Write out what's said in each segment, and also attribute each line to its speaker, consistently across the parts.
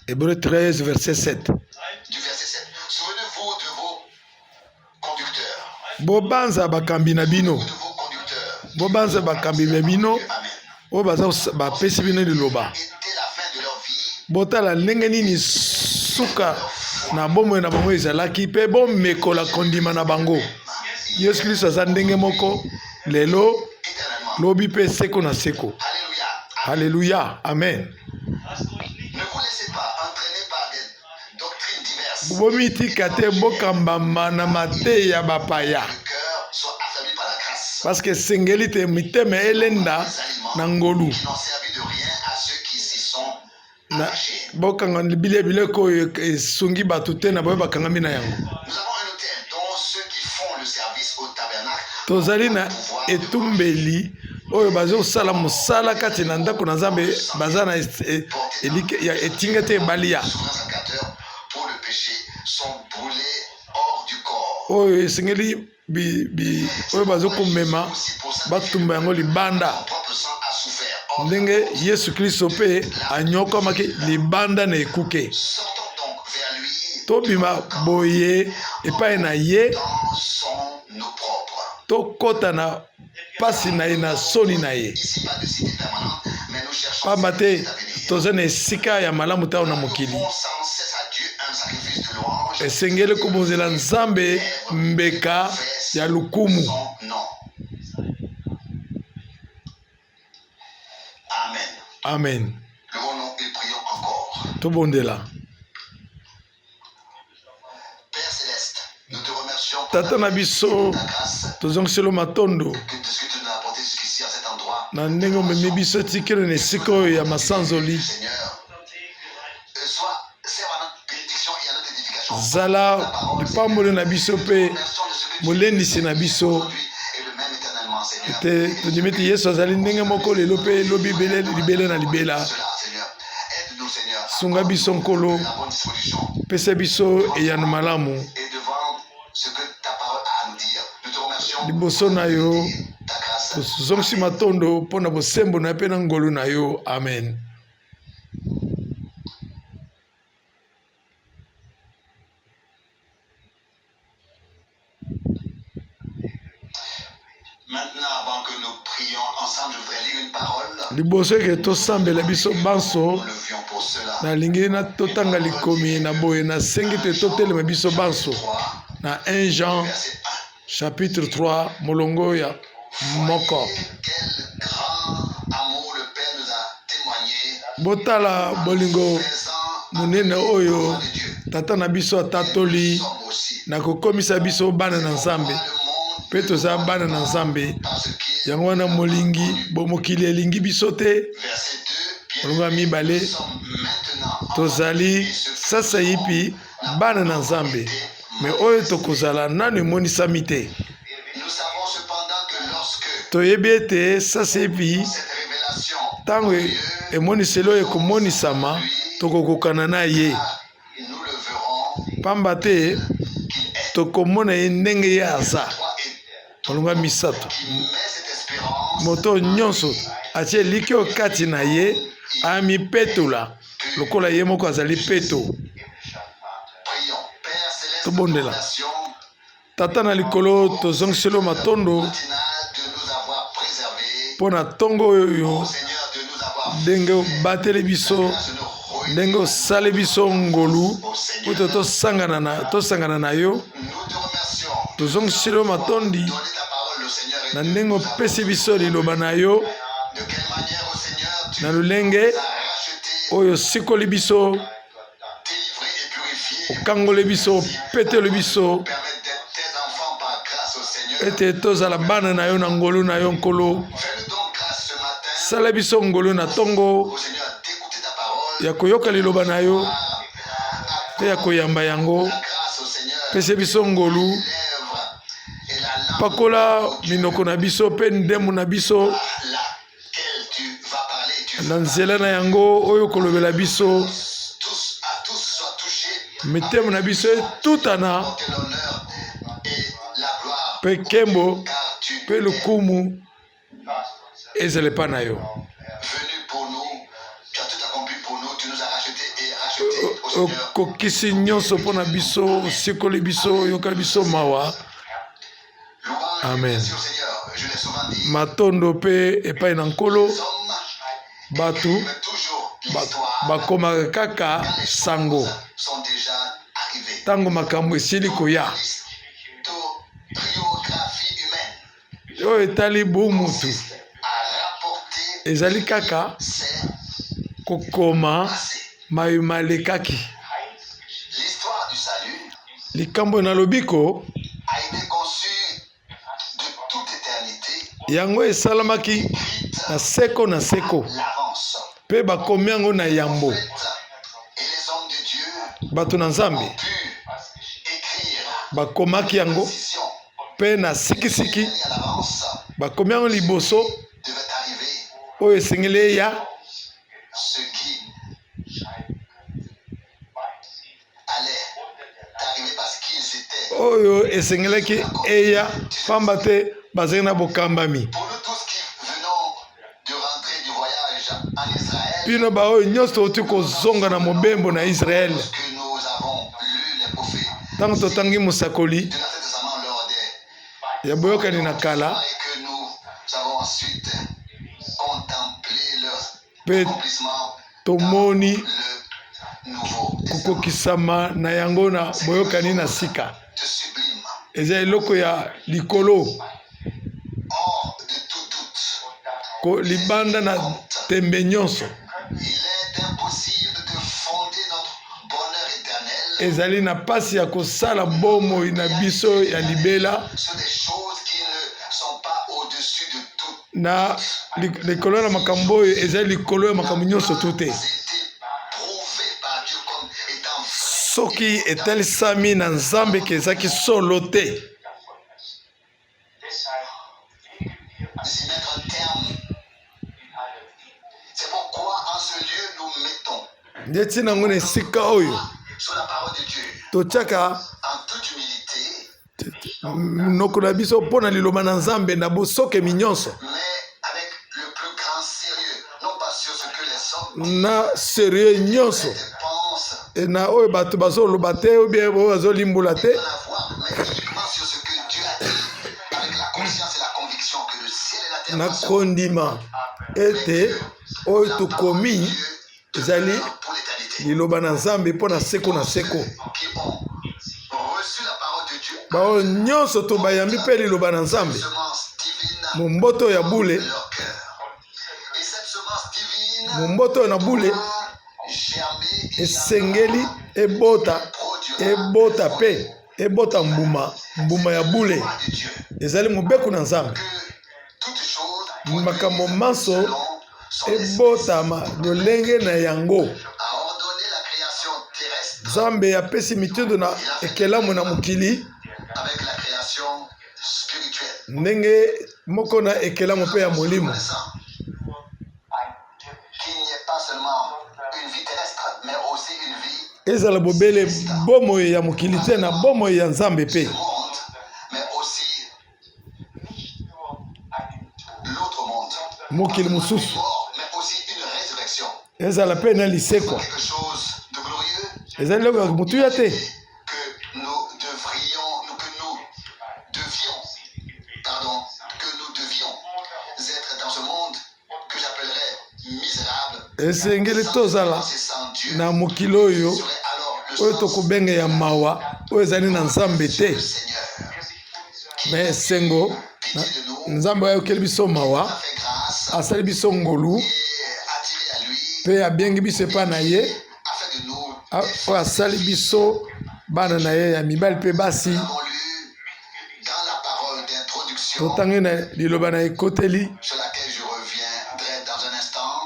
Speaker 1: Hébreux 13, verset 7.
Speaker 2: Du verset 7. Souvenez-vous de vos conducteurs.
Speaker 1: Bobanza bakambi na bino.
Speaker 2: De vos conducteurs.
Speaker 1: Bobanza bakambi na bino.
Speaker 2: Amen.
Speaker 1: O baza bapesi bino liloba.
Speaker 2: Était la fin de leur vie.
Speaker 1: Botala ndenge nini suka na bomoi na bango ezalaki mpe bomekola kondima na bango. Yesu Kristo aza ndenge moko lelo lobi mpe seko na seko.
Speaker 2: Alléluia.
Speaker 1: Alléluia. Amen.
Speaker 2: Ne vous laissez pas entraîner par des doctrines diverses.
Speaker 1: Bomi tika te bokambama na mate ya bapaya.
Speaker 2: Que le cœur soit affaibli par la grâce.
Speaker 1: Parce que sengeli te miteme elenda na ngolu.
Speaker 2: Qui n'ont servi de rien à ceux qui s'y sont
Speaker 1: Na
Speaker 2: attachés.
Speaker 1: bokanga bileko esungi bato te na boye bakangami na yango.
Speaker 2: Nous avons un hôtel dont ceux qui font le service au tabernacle
Speaker 1: Tozali na etumbeli oyo bazosala mosala kati na ndako na Nzambe baza na etinga te balia.
Speaker 2: sacrificateurs pour le péché sont brûlés hors du corps.
Speaker 1: Oyo esengeli oyo bazokomema batumba yango libanda.
Speaker 2: Son propre sang a souffert. Or,
Speaker 1: Ndenge Yesu Kristo pe anyokomaki libanda na ekuke.
Speaker 2: sortons donc vers lui
Speaker 1: Tobima boye epai na ye
Speaker 2: dans son eau propre.
Speaker 1: tokota na pasi na ye na soni na ye.
Speaker 2: Ici, pas de cité permanente, mais nous cherchons
Speaker 1: Pamba
Speaker 2: cette
Speaker 1: te
Speaker 2: cité à venir.
Speaker 1: toza na esika ya malamu tao na
Speaker 2: Nous
Speaker 1: mokili.
Speaker 2: offrons sans cesse à Dieu un sacrifice de louange.
Speaker 1: Esengeli kobonzela Nzambe mbeka ya lukumu.
Speaker 2: Son nom. Amen.
Speaker 1: Amen.
Speaker 2: Levons-nous et prions encore.
Speaker 1: Tobondela.
Speaker 2: Père Céleste, nous te remercions pour
Speaker 1: Tata na biso
Speaker 2: ta grâce
Speaker 1: tozongiselo matondo
Speaker 2: que de ce que tu nous as apporté jusqu'ici à cet endroit.
Speaker 1: na ndenge omemi biso tikelo na esika oyo ya masanzoli.
Speaker 2: Seigneur, serve à notre bénédiction et à notre édification.
Speaker 1: Zala lipamboli na biso pe
Speaker 2: Merci de ce que tu
Speaker 1: molendisi na biso.
Speaker 2: aujourd'hui et le même éternellement, Seigneur.
Speaker 1: Te tondimi ete Yesu azali ndenge moko lelo mpe lobi libele na libela.
Speaker 2: Cela, Seigneur. Aide-nous, Seigneur.
Speaker 1: Sunga biso nkolo
Speaker 2: La bonne disposition
Speaker 1: pesa biso eyano malamu
Speaker 2: et devant ce que ta parole a à nous dire. Nous te remercions
Speaker 1: liboso na yo.
Speaker 2: ta grâce.
Speaker 1: Tozongisi matondo mpo na bosembo na mpe na ngolu na yo. Amen.
Speaker 2: Maintenant, avant que nous prions ensemble, je voudrais lire une parole.
Speaker 1: Liboso eke tosambela biso banso
Speaker 2: Nous levions pour cela.
Speaker 1: nalingi na totanga likomi na boye nasengi te totelema biso banso
Speaker 2: 3,
Speaker 1: na 1 Jean
Speaker 2: verset 1.
Speaker 1: chapitre 3 molongo ya moko.
Speaker 2: Quel grand amour le Père nous a témoigné.
Speaker 1: Botala bolingo
Speaker 2: Présent
Speaker 1: monene oyo
Speaker 2: de Dieu.
Speaker 1: tata na biso atatoli
Speaker 2: Nous sommes aussi
Speaker 1: na kokomisa biso bana na Nzambe
Speaker 2: dans le monde
Speaker 1: mpe toza bana na Nzambe.
Speaker 2: parce qu'il,
Speaker 1: Yango wana molingi mokili elingi biso te.
Speaker 2: verset 2,
Speaker 1: Molongo ya mibale
Speaker 2: nous sommes maintenant
Speaker 1: tozali sasa yipi bana na Nzambe me oyo tokozala nano emonisami te.
Speaker 2: nous savons cependant que lorsque
Speaker 1: Toyebi ete sasa yipi
Speaker 2: cette révélation
Speaker 1: ntango emoniseli oyo ekomonisama tokokokana na ye,
Speaker 2: nous le verrons
Speaker 1: pamba te
Speaker 2: qu'il est
Speaker 1: tokomona ye ndenge ye aza.
Speaker 2: toi et
Speaker 1: Molongo ya misato
Speaker 2: qui met cette espérance
Speaker 1: moto nyonso atie liki oyo kati na ye amipetola lokola ye moko azali peto.
Speaker 2: prions. Père Céleste,
Speaker 1: Tobondela.
Speaker 2: nation
Speaker 1: Tata na likolo tozongiselo matondo
Speaker 2: continue de nous avoir préservés.
Speaker 1: mpo na ntongo oyo
Speaker 2: Seigneur, de nous avoir
Speaker 1: ndenge obateli biso
Speaker 2: grâce de nous reunir
Speaker 1: ndenge osali biso ngolu
Speaker 2: au
Speaker 1: po
Speaker 2: Seigneur.
Speaker 1: tosangana na yo.
Speaker 2: Nous te remercions.
Speaker 1: Tozongiselo matondi
Speaker 2: Donner ta parole au Seigneur et
Speaker 1: na
Speaker 2: de
Speaker 1: ndenge opesi biso liloba na yo
Speaker 2: quelle manière, au Seigneur, tu
Speaker 1: na
Speaker 2: nous
Speaker 1: lolenge
Speaker 2: as rachetés,
Speaker 1: oyo osikoli biso
Speaker 2: délivrés et purifiés.
Speaker 1: okangoli biso opeteli biso
Speaker 2: Permettre d'être tes enfants par grâce au Seigneur.
Speaker 1: ete tozala bana na yo na ngolu na yo nkolo.
Speaker 2: Fais-nous donc grâce ce matin,
Speaker 1: Sala biso ngolu na ntongo
Speaker 2: au Seigneur, d'écouter ta parole.
Speaker 1: ya koyoka liloba na yo mpe ya koyamba yango.
Speaker 2: La grâce au Seigneur,
Speaker 1: Pese biso ngolu
Speaker 2: lèvres et la langue
Speaker 1: pakola minoko na biso mpe ndemu na biso
Speaker 2: par laquelle tu vas parler. Tu
Speaker 1: na nzela na yango oyo kolobela biso
Speaker 2: à tous soient touchés.
Speaker 1: mitema na biso etutana
Speaker 2: Porter l'honneur et la gloire.
Speaker 1: mpe nkembo
Speaker 2: Car tu
Speaker 1: mpe
Speaker 2: es
Speaker 1: lukumu ezala epai na yo.
Speaker 2: venu pour nous. Tu as tout accompli pour nous. Tu nous as rachetés et rachetés.
Speaker 1: okokisi nyonso mpona biso osikoli biso oyokali biso mawa. Amen. Matondo pe epai na nkolo batu bakomaka kaka sango ntango makambo esili koya oyo etali bumutu ezali kaka kokoma mayuma lekaki likambo na lobiko yango esalamaki na seko na seko pe bakomi yango na yambo bato na Nzambe bakomaki yango pe na sikisiki bakomi yango liboso oyo esengeli eya oyo esengelaki eya pamba te bazali na bokambami bino baoyo nyonso oti kozonga na mobembo na Israele ntango totangi mosakoli ya boyokani na kala mpe tomoni kokokisama na yango na boyokani na sika eza eloko ya likolo libanda na tembe nyonso ezali na pasi ya kosala bomoi na biso ya libela na likolo na makambo oyo ezali likolo ya makambo nyonso to te soki etalisami na Nzambe ke ezaki solo te ndeti nango na esika oyo totiaka monoko na biso mpo na liloba na Nzambe na bosokemi nyonso na sérieux nyonso na oyo bato bazoloba te ou bien oyo bazolimbola te na kondima ete oyo tokomi ezali liloba na Nzambe mpo na seko na seko baoyo nyonso to bayambi mpe liloba na Nzambe momboto ya bule momboto na bule esengeli ebota pe ebota mbuma ya bule ezali mobeku na Nzambe makambo manso ebotama lolenge na yango Nzambe apesi mitindo na ekelamu na mokili ndenge moko na ekelamu mpe ya molimo ezala bobele bomoi ya mokili te na bomoi ya Nzambe pe mokili mosusu ezala mpe na lisekwa ezali loko ya motuya te esengeli tozala na mokili oyo tokobenga ya mawa oyo ezali na Nzambe te me esengo Nzambe ayokeli biso mawa asali biso ngolu mpe abengi biso epai na ye oyo asali biso bana na ye ya mibali mpe basi totangi na liloba na ekoteli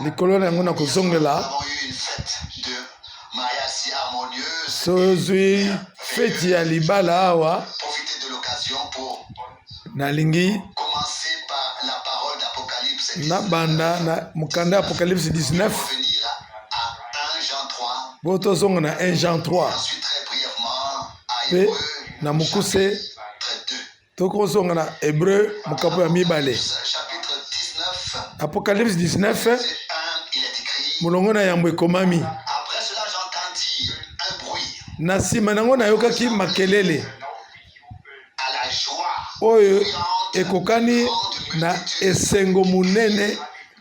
Speaker 1: likolo na yango na kozongela sozwi feti ya libala awa nalingi na banda na mokanda ya Apocalypse 19 bo tozonga na 1 Jean 3 pe na mokuse tokozonga na Hébreu mokapo ya mibale1 Apocalypse 19 molongo na yambo ekomami na nsima nango nayokaki makelele
Speaker 2: à la joie
Speaker 1: oyo ekokani na esengo munene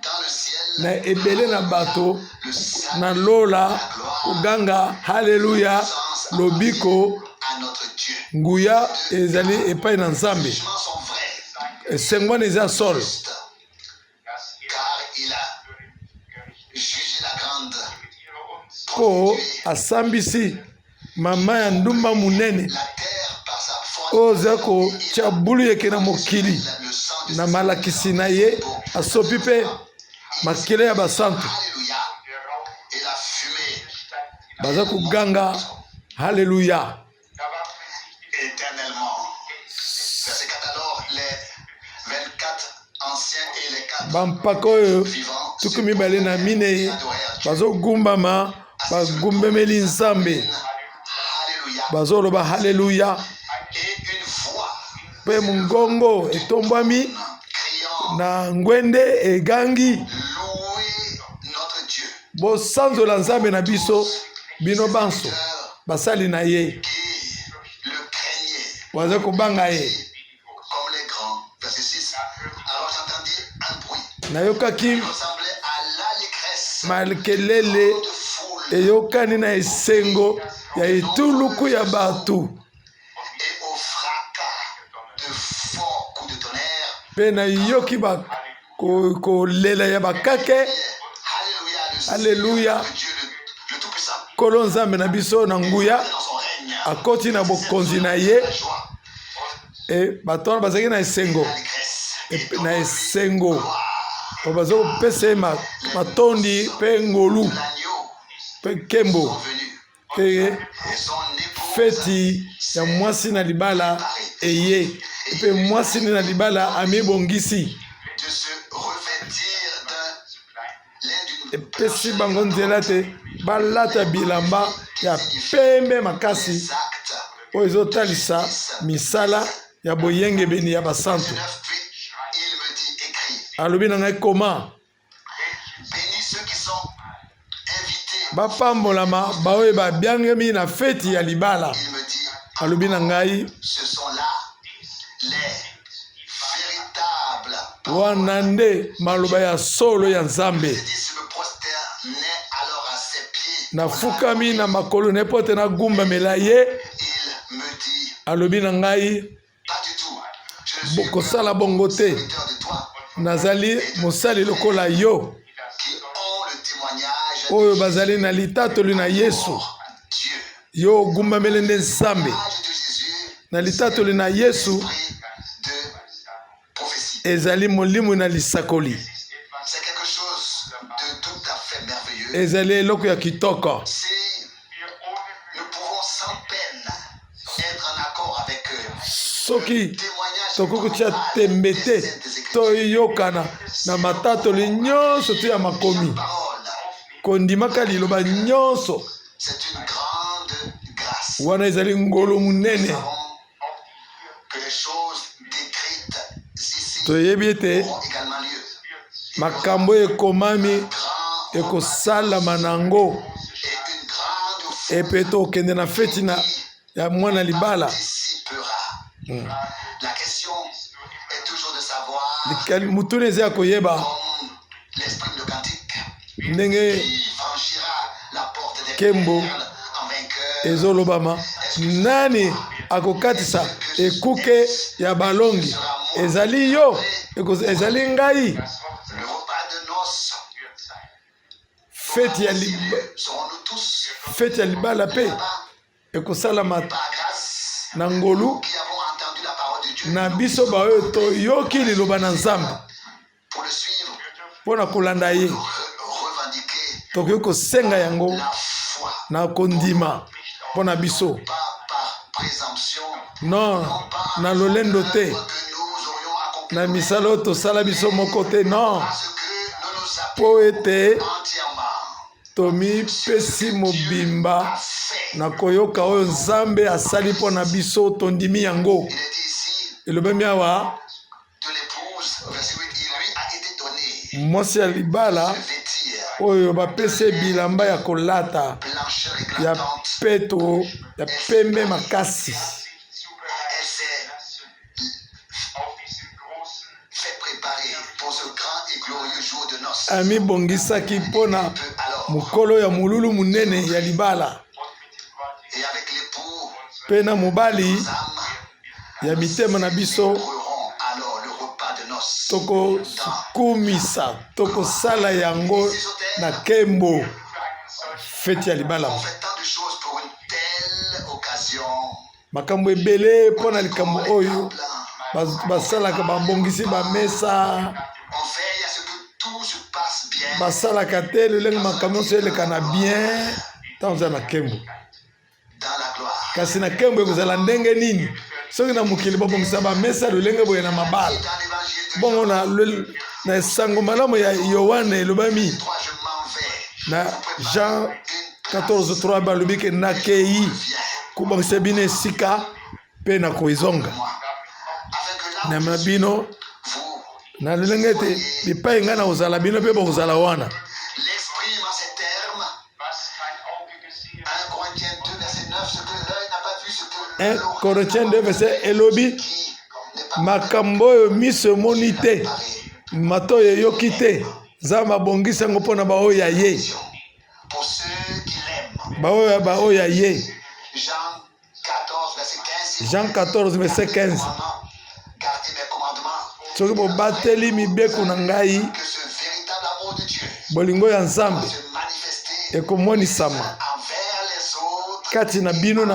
Speaker 2: dans le ciel,
Speaker 1: na ebele na bato
Speaker 2: le salut,
Speaker 1: na lola
Speaker 2: la gloire,
Speaker 1: koganga haleluya lobiko
Speaker 2: à notre Dieu.
Speaker 1: nguya ezali epai na nzambe
Speaker 2: Les jugements sont vrais,
Speaker 1: esengo wana eza solo
Speaker 2: justes, car il a jugé la grande
Speaker 1: po
Speaker 2: prostituée,
Speaker 1: asambisi mama ya ndumba munene
Speaker 2: la terre par sa force,
Speaker 1: oyo oza kotya bulu yeke na mokili
Speaker 2: le sang de
Speaker 1: na malakisi na ye asopi mpe makila ya basantu
Speaker 2: Alléluia, et la fumée
Speaker 1: baza koganga haleluya
Speaker 2: éternellement. Verset 4, alors les 24 anciens et les 4
Speaker 1: bampaka oyo
Speaker 2: vivants
Speaker 1: tuku mibale na minei bazogumbama bagumbemeli nzambe
Speaker 2: Alléluia,
Speaker 1: bazoloba haleluya
Speaker 2: et une voix
Speaker 1: mpe mongongo etombwami
Speaker 2: criant,
Speaker 1: na ngwende egangi
Speaker 2: louez notre Dieu,
Speaker 1: bosanzola nzambe na biso bino banso basali na ye
Speaker 2: qui le craignait
Speaker 1: baza kobanga ye
Speaker 2: comme les grands. Verset 6, alors j'entendis un bruit
Speaker 1: nayokaki
Speaker 2: qui ressemblait à l'allégresse
Speaker 1: makelele
Speaker 2: de foule
Speaker 1: eyokani na esengo ya etuluku ya bato
Speaker 2: et au fracas de forts coups de tonnerre.
Speaker 1: mpe nayoki kolela ya bakake
Speaker 2: Alléluia,
Speaker 1: Alléluia.
Speaker 2: le Dieu le Tout-Puissant,
Speaker 1: kolo nzambe na biso na nguya
Speaker 2: dans son règne,
Speaker 1: akoti na bokonzi na ye
Speaker 2: la joie,
Speaker 1: e bato wana bazalaki na esengo
Speaker 2: l'allégresse,
Speaker 1: na esengo po baza kopesa ye matondi mpe ngolu
Speaker 2: l'agneau
Speaker 1: mpe nkembo
Speaker 2: sont venus
Speaker 1: mpe
Speaker 2: et son épouse
Speaker 1: feti ya mwasi na libala eye mpe mwasi na libala amibongisi
Speaker 2: de se revêtir d'un lin d'une
Speaker 1: epesi bango nzela te balata bilamba ya pembe makasi
Speaker 2: des actes.
Speaker 1: oyo ezotalisa misala ya boyengebeni ya basantu
Speaker 2: 9, puis il me dit, écrit,
Speaker 1: alobi na ngai koma
Speaker 2: bénis ceux qui sont invités.
Speaker 1: bapambolama baoyo babiangemi na feti ya libala
Speaker 2: Il me dit,
Speaker 1: alobi na ngai
Speaker 2: ce sont là les véritables.
Speaker 1: wana nde maloba ya solo ya nzambe
Speaker 2: Je dis, je me prosternais alors à ses pieds.
Speaker 1: nafukami na makolo na ye mpo te nagumbamela ye
Speaker 2: Il me dit,
Speaker 1: alobi na ngai
Speaker 2: pas du tout. Je ne suis
Speaker 1: kosala bongo te
Speaker 2: serviteur de toi
Speaker 1: nazali mosali lokola yo
Speaker 2: qui ont le témoignage
Speaker 1: oyo bazali na litatoli na yesu
Speaker 2: Dieu.
Speaker 1: yo ogumbameli nde nzambe
Speaker 2: Témoignage de Jésus,
Speaker 1: na litatoli na yesu
Speaker 2: esprit de prophétie.
Speaker 1: ezali molimo na lisakoli
Speaker 2: C'est quelque chose de tout à fait merveilleux.
Speaker 1: ezali eloko ya kitoko
Speaker 2: Si nous pouvons sans peine être en accord avec eux,
Speaker 1: soki
Speaker 2: témoignage
Speaker 1: tokoki kotia tembe te toyokana na matatoli nyonso to ya makomi
Speaker 2: parole,
Speaker 1: kondimaka liloba nyonso
Speaker 2: c'est une grande grâce.
Speaker 1: wana ezali ngolo munene
Speaker 2: Nous savons que les choses décrites ici
Speaker 1: toyebi ete
Speaker 2: auront également lieu.
Speaker 1: makambo ekomami
Speaker 2: Grand
Speaker 1: ekosalama nango
Speaker 2: et une grande foule
Speaker 1: epe tokende na feti ya mwana libala
Speaker 2: participera. La question est toujours de savoir,
Speaker 1: mutuni eza ya koyeba
Speaker 2: comme l'esprit de cantique,
Speaker 1: ndenge
Speaker 2: qui franchira la porte des
Speaker 1: Kembo
Speaker 2: perles en vainqueur.
Speaker 1: ezolobama nani akokatisa ekuke ya balongi ezali yo ezali ngai
Speaker 2: Le repas de noces,
Speaker 1: feti
Speaker 2: serons-nous tous
Speaker 1: feti ya libala mpe ekosalama
Speaker 2: par grâce
Speaker 1: na ngolu
Speaker 2: qui avons entendu la parole de Dieu
Speaker 1: na biso baoyo toyoki liloba na nzambe
Speaker 2: pour le suivre,
Speaker 1: mpo na kolanda ye
Speaker 2: revendiquer
Speaker 1: tokoki kosenga yango
Speaker 2: la foi,
Speaker 1: na kondima mpo na biso
Speaker 2: pas par présomption,
Speaker 1: non na lolendo te
Speaker 2: que nous aurions accompli
Speaker 1: na misala oyo tosala biso moko te non
Speaker 2: parce que nous nous
Speaker 1: mpo ete
Speaker 2: entièrement
Speaker 1: tomipesi mobimba
Speaker 2: fait.
Speaker 1: na koyoka oyo nzambe asali mpo na biso tondimi yango
Speaker 2: Il est dit ici
Speaker 1: elobemi awa
Speaker 2: de l'épouse, verset 8, il lui a été donné
Speaker 1: mwasi ya libala
Speaker 2: de vêtir
Speaker 1: oyo bapesi bilamba ya kolata
Speaker 2: blancheur
Speaker 1: ya
Speaker 2: éclatante
Speaker 1: peto ya pembe makasi.
Speaker 2: Elle s'est fait préparer pour ce grand et glorieux jour de noces.
Speaker 1: Ami bongisaki pona mukolo ya mululu munene ya libala.
Speaker 2: Et avec l'époux,
Speaker 1: Pena mobali
Speaker 2: âmes
Speaker 1: ya mitema na biso
Speaker 2: célébreront alors le repas de noces.
Speaker 1: toko kumisa toko sala yango na kembo feti ya libala.
Speaker 2: On fait tant de choses pour une telle occasion.
Speaker 1: Makambo ebele pona likambo oyo basalaka babongisi bamesa
Speaker 2: On veille à ce que tout se passe bien.
Speaker 1: basalaka te lolenge makambo nyonso eleka na bien ntango oza na kembo.
Speaker 2: Dans la gloire.
Speaker 1: Kasi na kembo ekozala ndenge nini soki na mokili babongisa bamesa lolenge boye na mabala.
Speaker 2: Dans l'évangile de
Speaker 1: Bongo na esango malamu ya Yohane elobami
Speaker 2: 3, je m'en vais.
Speaker 1: na Jean 14:3 balobi ke nakei kubongisa bino esika mpe na koizonga
Speaker 2: Afin que là,
Speaker 1: na bino
Speaker 2: vous,
Speaker 1: na lolenge ete bipai ngai na kozala bino mpe bokozala wana.
Speaker 2: l'exprime en ces termes. 1 Corinthiens 2, verset 9, ce que l'œil n'a pas vu, ce que
Speaker 1: 1
Speaker 2: l'oreille
Speaker 1: Corinthiens 2 verset elobi
Speaker 2: qui n'est pas
Speaker 1: makambo oyo miso emoni te
Speaker 2: préparé.
Speaker 1: mato oyo eyoki te nzambe abongisi yango mpo na baoyo ya ye
Speaker 2: Pour ceux qui l'aiment.
Speaker 1: baoyo ya ye.
Speaker 2: Jean 14, verset 15.
Speaker 1: Jean 14 verset 15.
Speaker 2: Gardez mes commandements.
Speaker 1: Soki bobateli mibeko na ngai
Speaker 2: Que ce véritable amour de Dieu
Speaker 1: bolingo ya nzambe
Speaker 2: se manifester
Speaker 1: ekomonisama
Speaker 2: envers les autres,
Speaker 1: kati na bino
Speaker 2: entre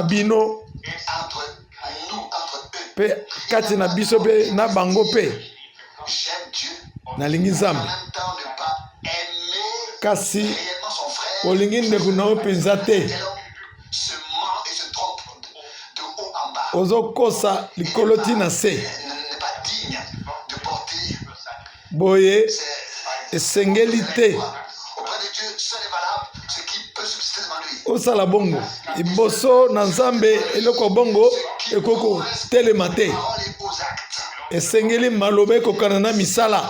Speaker 2: nous, entre eux.
Speaker 1: mpe kati na biso mpe na bango mpe
Speaker 2: J'aime Dieu.
Speaker 1: nalingi
Speaker 2: En
Speaker 1: nzambe
Speaker 2: même temps, ne pas aimer
Speaker 1: kasi
Speaker 2: réellement son frère.
Speaker 1: olingi ndeko na yo mpenza te
Speaker 2: Tel homme se ment et se trompe de haut en bas.
Speaker 1: ozokosa likolo ti na se
Speaker 2: N'est pas digne de porter
Speaker 1: boye
Speaker 2: ses
Speaker 1: esengeli te
Speaker 2: auprès de Dieu, seul est valable ce qui peut subsister devant lui.
Speaker 1: osala bongo liboso na nzambe eloko bongo ekoki kotelema te.
Speaker 2: Paroles et aux actes
Speaker 1: Esengeli maloba ekokana na misala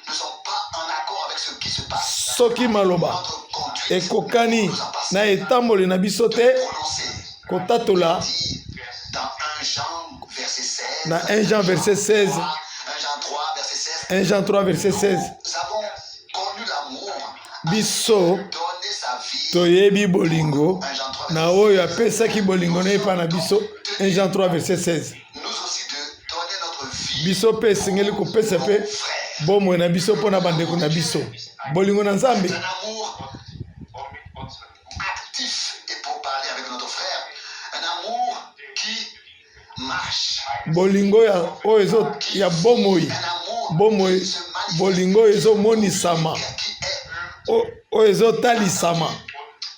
Speaker 2: ne sont pas en accord avec ce qui se passe.
Speaker 1: soki maloba
Speaker 2: Notre conduite
Speaker 1: ekokani na etamboli na biso te
Speaker 2: prononcée
Speaker 1: kotatola
Speaker 2: dit dans 1 Jean verset 16,
Speaker 1: na 1 Jean verset 16,
Speaker 2: 1 Jean 3 verset 16,
Speaker 1: 1 Jean 3 verset 16.
Speaker 2: nous avons connu l'amour,
Speaker 1: Biso
Speaker 2: donné sa vie.
Speaker 1: toyebi bolingo
Speaker 2: 1 Jean 3
Speaker 1: na oyo apesaki bolingo na epa na biso. 1 Jean 3 verset 16.
Speaker 2: nous aussi de donner notre vie
Speaker 1: Biso mpe esengeli kopesa mpe
Speaker 2: frère.
Speaker 1: bomoi na biso mpo na bandeko na biso. Bolingo na nzambe
Speaker 2: Un amour actif et pour parler avec notre frère, un amour qui marche,
Speaker 1: bolingo ya oyo ya bomoi
Speaker 2: un amour
Speaker 1: bomoi
Speaker 2: qui se manifeste,
Speaker 1: bolingo oyo ezomonisama oyo ezotalisama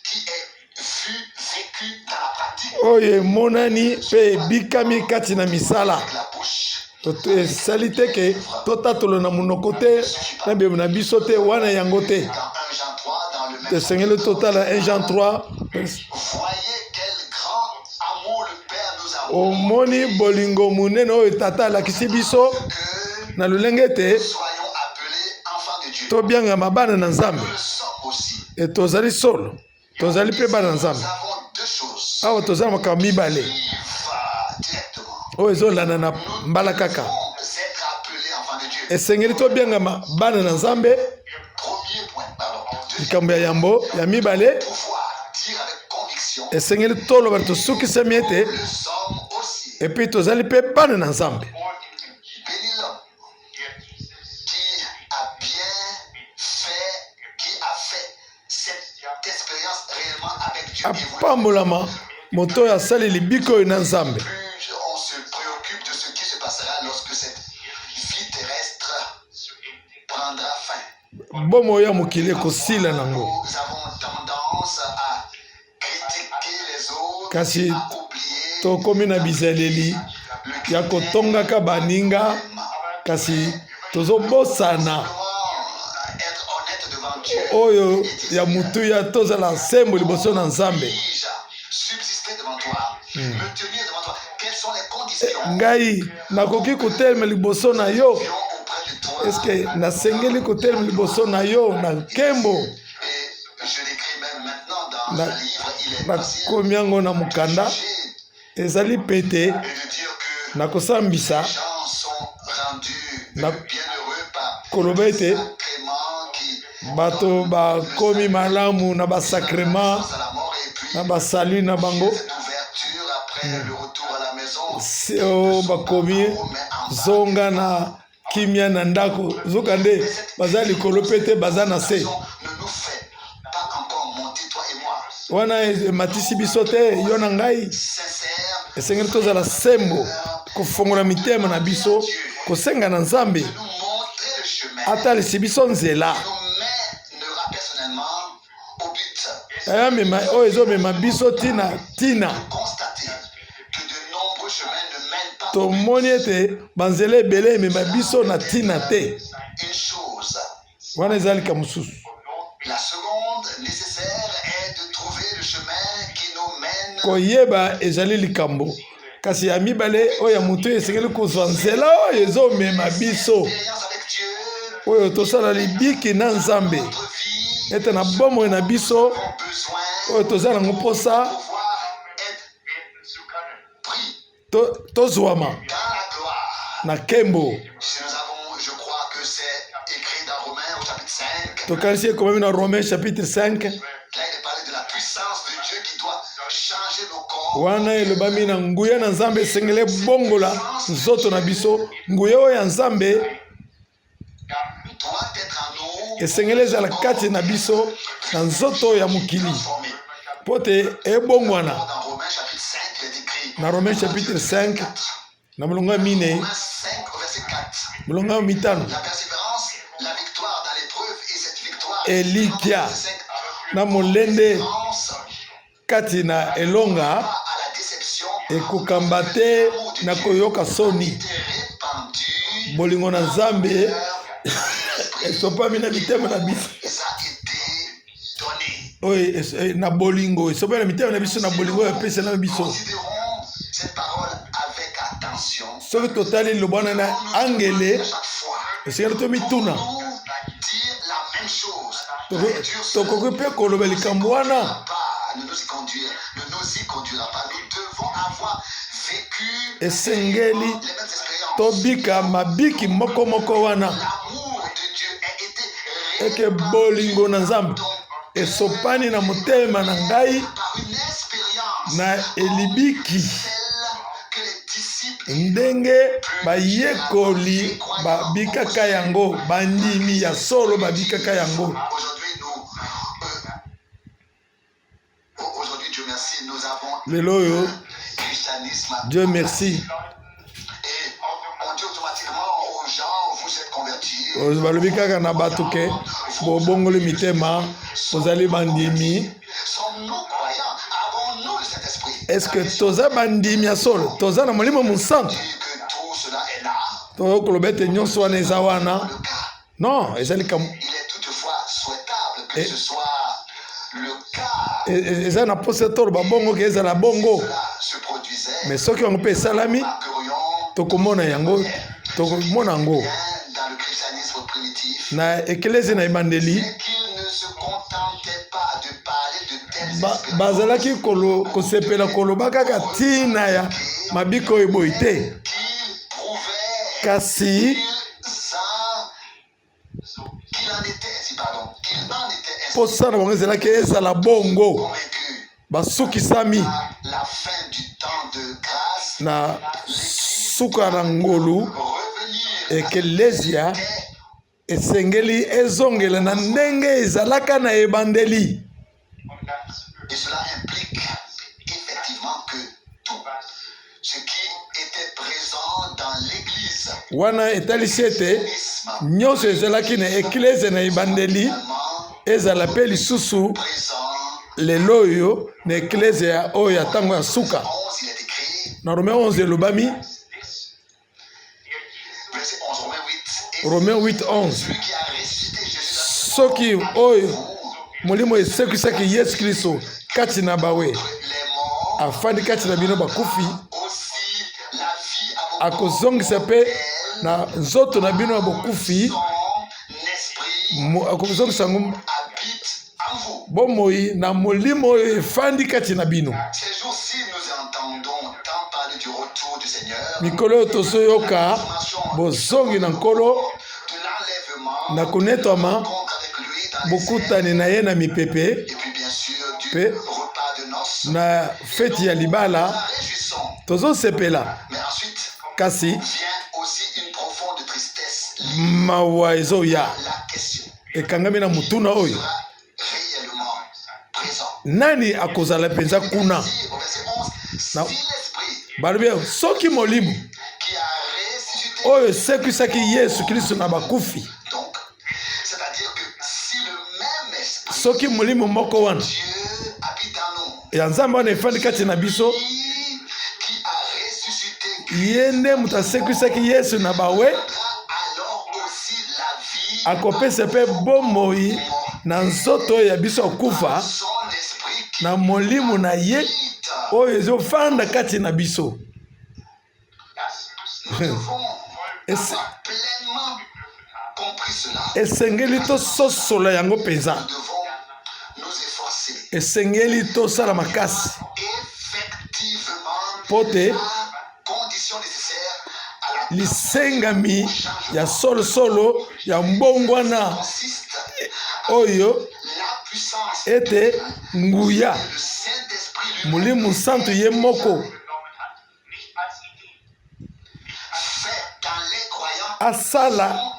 Speaker 2: qui est vu, vécu dans la pratique,
Speaker 1: oyo emonani mpe ebikami kati na misala.
Speaker 2: avec la bouche.
Speaker 1: Esali te ke totatola na monoko te na bebo na biso te wana yango te.
Speaker 2: Dans 1 Jean 3, dans le même
Speaker 1: Tesengeli totala 1 Jean 3.
Speaker 2: voyez quel grand amour le Père nous a
Speaker 1: Omoni bolingo munene oyo tata alakisi biso
Speaker 2: que
Speaker 1: na lolenge te
Speaker 2: soyons appelés enfants de Dieu.
Speaker 1: tobiangama bana na nzambe
Speaker 2: Nous le sommes aussi.
Speaker 1: e tozali solo tozali mpe bana na
Speaker 2: Nous
Speaker 1: nzambe.
Speaker 2: avons deux choses.
Speaker 1: Awa tozali makambo mibale
Speaker 2: Vive directement.
Speaker 1: oyo ezolanda na mbala kaka.
Speaker 2: Nous être appelés enfants de Dieu.
Speaker 1: Esengeli tobiangama bana na nzambe.
Speaker 2: Premier point, pardon. Deuxième,
Speaker 1: Likambo ya yambo ya mibale
Speaker 2: pouvoir dire avec conviction,
Speaker 1: esengeli toloba tosukisami ete
Speaker 2: nous le sommes aussi.
Speaker 1: epuis tozali mpe bana na nzambe.
Speaker 2: Béni l'homme qui a bien fait, qui a fait cette expérience réellement avec Dieu. Et vous,
Speaker 1: Apambolama moto oyo asali libiko oyo na nzambe.
Speaker 2: plus on se préoccupe de ce qui se passera lorsque cette vie terrestre prendra fin.
Speaker 1: Bomo ya mokili ekosila nango.
Speaker 2: Nous avons tendance à critiquer les autres,
Speaker 1: Kasi
Speaker 2: à oublier
Speaker 1: tokomi na bizaleli ya kotongaka baninga kasi tozobosana
Speaker 2: être honnête devant Dieu.
Speaker 1: oyo ya mutu ya tozala nsembo liboso na nzambe.
Speaker 2: Puis-je subsister devant toi, me tenir devant toi? Quelles sont les conditions
Speaker 1: Ngai nakoki kotelema liboso na yo.
Speaker 2: auprès de toi?
Speaker 1: Eske nasengeli kotelema liboso na yo na nkembo
Speaker 2: Et je l'écris même maintenant dans
Speaker 1: Na-
Speaker 2: un livre.
Speaker 1: nakomi yango na mokanda ezali pete
Speaker 2: et de dire que
Speaker 1: nakosambisa
Speaker 2: les gens sont rendus
Speaker 1: Na-
Speaker 2: bienheureux par
Speaker 1: koloba ete
Speaker 2: les sacrements qui
Speaker 1: bato bakomi malamu na basakrema
Speaker 2: à la mort et puis
Speaker 1: na basali na bango
Speaker 2: cette ouverture après le retour à la maison
Speaker 1: seo bakomi zonga na kimia na ndako zoka nde baza likolo pe te baza na se
Speaker 2: ne nous fait pas encore monter toi et moi
Speaker 1: wana ematisi biso te yo na ngai
Speaker 2: sincère
Speaker 1: esengeli tozala sembo kofongola mitema na biso kosenga na nzambe
Speaker 2: nous montrer le chemin
Speaker 1: atalisi biso nzela
Speaker 2: nous mènera personnellement au but
Speaker 1: ayamema oyo ezomema biso tina
Speaker 2: constater que de nombreux chemins ne mènent pas au but.
Speaker 1: tomoni ete banzela ebele emema biso na tina te
Speaker 2: Une chose
Speaker 1: wana ezali ka mosusu
Speaker 2: la seconde nécessaire est de trouver le chemin qui nous mène
Speaker 1: koyeba ezali likambo kasi ya mibale oyo ya motu esengeli kozwa nzela oyo ezomema biso
Speaker 2: l'expérience avec Dieu
Speaker 1: oyo tosala libiki na nzambe
Speaker 2: notre vie
Speaker 1: ete na bomoi na biso
Speaker 2: ont besoin
Speaker 1: oyo toza nango mposa
Speaker 2: de pouvoir être pris
Speaker 1: tozwama
Speaker 2: dans la gloire.
Speaker 1: na nkembo
Speaker 2: Si nous avons, je crois que c'est écrit dans Romains au chapitre 5,
Speaker 1: tokanisi ekomami na romain chapitre 5
Speaker 2: là il est parlé de la puissance de Dieu qui doit changer nos corps.
Speaker 1: wana elobami na nguya na nzambe esengeli ebongola nzoto na biso nguya oyo ya nzambe
Speaker 2: Doit être en nous
Speaker 1: esengeli ezala kati na biso na nzoto ya mokili
Speaker 2: transformé.
Speaker 1: mpo te ebongwana
Speaker 2: Dans Romains chapitre 5, il est écrit
Speaker 1: na romain chapitre 5 na molongo ya minei
Speaker 2: Romains 5 au verset 4.
Speaker 1: molongo ya mitano
Speaker 2: La persévérance, la victoire dans l'épreuve et cette victoire.
Speaker 1: Elikia
Speaker 2: Verset 5,
Speaker 1: na molende
Speaker 2: persévérance
Speaker 1: kati na elonga
Speaker 2: à la déception
Speaker 1: ekokamba te na koyoka soni
Speaker 2: était répandue
Speaker 1: bolingo na nzambe esopami na mitema na biso
Speaker 2: et ça a été donné.
Speaker 1: oyo na bolingo esopami na mitema na biso na bolingo oyo epesana na biso
Speaker 2: Considérons cette parole avec attention.
Speaker 1: soki totali liloba wana na angele
Speaker 2: À chaque fois,
Speaker 1: esengeli tomituna
Speaker 2: nous dire la même chose. La lecture seule
Speaker 1: tokoki mpe koloba likambo wana
Speaker 2: ne nous y conduira pas. Nous devons avoir vécu
Speaker 1: esengeli
Speaker 2: les mêmes expériences.
Speaker 1: tobika mabiki mokomoko wana
Speaker 2: L'amour de Dieu a été
Speaker 1: eke bolingo na nzambe esopani na motema na ngai
Speaker 2: par une expérience
Speaker 1: na elibiki
Speaker 2: celle que les disciples
Speaker 1: ndenge bayekoli babikaka yango bandimi ya solo babikaka yango
Speaker 2: aujourd'hui Dieu merci nous avons
Speaker 1: lelo oyo
Speaker 2: christianisme
Speaker 1: Dieu merci
Speaker 2: et on dit automatiquement aux gens vous êtes convertis
Speaker 1: balobi kaka na bato ke bobongoli mitema bozali bandimi
Speaker 2: sommes-nous croyants avons-nous le Saint-Esprit
Speaker 1: est-ce que toza bandimi ya solo toza na molimo mosantu
Speaker 2: dit que tout cela est là
Speaker 1: tokoloba ete nyonso wana eza wana
Speaker 2: le cas
Speaker 1: non ezali
Speaker 2: il est toutefois souhaitable que ce soit le cas
Speaker 1: eza na posa toloba bongo ke ezala bongo
Speaker 2: cela se produisait
Speaker 1: mais soki yango mpe esalami
Speaker 2: remarquerions
Speaker 1: tokomona yango tokomona yango
Speaker 2: bien dans le christianisme primitif
Speaker 1: na eklesi na ebandeli
Speaker 2: c'est qu'il ne se contentait pas de parler de telles expériences
Speaker 1: bazalaki kosepela koloba kaka ntina ya mabika oyo eboyi te
Speaker 2: qu'il prouvait
Speaker 1: kasi
Speaker 2: qu'il en était ainsi, pardon, qu'il en était ainsi
Speaker 1: posa na bango ezalaki ezala bongo
Speaker 2: convaincu
Speaker 1: basukisami
Speaker 2: à la fin du temps de grâce
Speaker 1: na suka na ngolu
Speaker 2: revenir
Speaker 1: eklesia esengeli ezongela na ndenge ezalaka na ebandeli
Speaker 2: et cela implique effectivement que tout ce qui était présent dans l'église
Speaker 1: wana etalisi ete nyonso ezalaki na eklese na ebandeli ezala mpe lisusu
Speaker 2: présent
Speaker 1: lelo oyo na eklese oyo ya ntango ya suka
Speaker 2: 11 il est écrit
Speaker 1: na romain 11 elobami
Speaker 2: verset 11 Romains 8 et
Speaker 1: romain 8 11
Speaker 2: celui qui a ressuscité Jésus
Speaker 1: soki oyo molimo esekwisaki yesu kristo kati na bawe
Speaker 2: les morts
Speaker 1: afandi kati na bino bakufi
Speaker 2: aussi la vie à vos
Speaker 1: akozongisa mpe na nzoto na bino ya bokufi
Speaker 2: son esprit
Speaker 1: akozongisa yango
Speaker 2: habite en vous
Speaker 1: bomoi na molimo efandi kati na bino.
Speaker 2: Ces jours-ci, nous entendons tant parler du retour du Seigneur,
Speaker 1: Mikolo tosoyoka bozongi na nkolo
Speaker 2: de l'enlèvement,
Speaker 1: na kunetwama
Speaker 2: rencontre avec lui dans les airs,
Speaker 1: bokutani na ye na mipepe
Speaker 2: et puis bien sûr du
Speaker 1: Pe-
Speaker 2: repas de noces.
Speaker 1: na feti ya
Speaker 2: Nous
Speaker 1: libala
Speaker 2: nous réjouissons.
Speaker 1: tozosepela.
Speaker 2: Mais ensuite
Speaker 1: Kasi
Speaker 2: vient aussi une profonde tristesse.
Speaker 1: mawa ezoya
Speaker 2: La question
Speaker 1: ekangami na mutuna oyo
Speaker 2: sera réellement présent.
Speaker 1: nani akozala mpenza kuna.
Speaker 2: Dit au verset 11, si
Speaker 1: Non.
Speaker 2: l'Esprit
Speaker 1: balobi soki molimo
Speaker 2: qui a ressuscité,
Speaker 1: oyo esekwisaki yesu kristo na bakufi,
Speaker 2: donc, c'est-à-dire que si le même Esprit,
Speaker 1: soki molimo moko wana
Speaker 2: Dieu habite en nous,
Speaker 1: ya nzambe wana efandi kati na biso,
Speaker 2: qui a ressuscité,
Speaker 1: ye nde moto asekwisaki yesu na bawe,
Speaker 2: alors aussi la vie,
Speaker 1: akopesa mpe bomoi na nzoto ya biso akufa
Speaker 2: son esprit qui
Speaker 1: na molimo na ye
Speaker 2: habite.
Speaker 1: oyo ezofanda kati na biso.
Speaker 2: Nous devons
Speaker 1: Et
Speaker 2: avoir pleinement compris cela.
Speaker 1: esengeli tososola yango mpenza,
Speaker 2: Nous devons nous efforcer.
Speaker 1: esengeli tosala makasi
Speaker 2: Effectivement,
Speaker 1: po te
Speaker 2: la condition nécessaire à la
Speaker 1: lisengami ya solosolo ya mbongwana
Speaker 2: consiste
Speaker 1: oyo
Speaker 2: la puissance
Speaker 1: ete nguya
Speaker 2: le Saint-Esprit lui
Speaker 1: molimo santu ye moko
Speaker 2: fait dans les croyants
Speaker 1: asala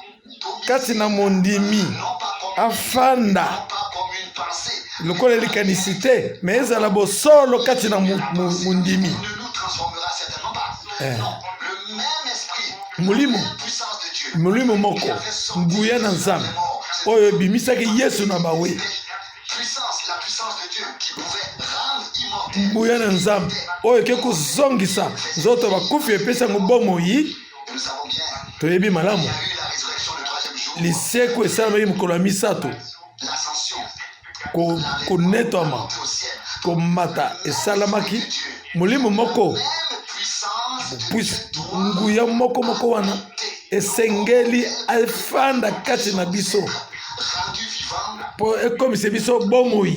Speaker 1: kati na mondimi,
Speaker 2: non pas comme,
Speaker 1: afanda
Speaker 2: pas comme une pensée.
Speaker 1: lokola elikanisi te, me ezala bosolo kati na mondimi.
Speaker 2: Il ne nous transformera certainement pas. Non, le même esprit,
Speaker 1: Molimo,
Speaker 2: la même puissance de Dieu.
Speaker 1: molimo moko nguya na nzambe oyo ebimisaki yesu na bawe,
Speaker 2: Puissance, la puissance de Dieu qui pouvait rendre immortel.
Speaker 1: nguya na nzambe oyo eke kozongisa nzoto bakufi epesi yango bomoi.
Speaker 2: Et nous savons bien,
Speaker 1: Toyebi malamu
Speaker 2: il y a eu la résurrection le troisième jour,
Speaker 1: liseko esalamaki mokolo ya misato,
Speaker 2: l'ascension,
Speaker 1: konetwama
Speaker 2: montée au ciel.
Speaker 1: komata esalamaki, molimo moko
Speaker 2: Même puissance de
Speaker 1: puis
Speaker 2: Dieu doit
Speaker 1: nguya moko moko wana esengeli efanda kati na biso
Speaker 2: rendu vivant
Speaker 1: mpo ekomisa biso bomoi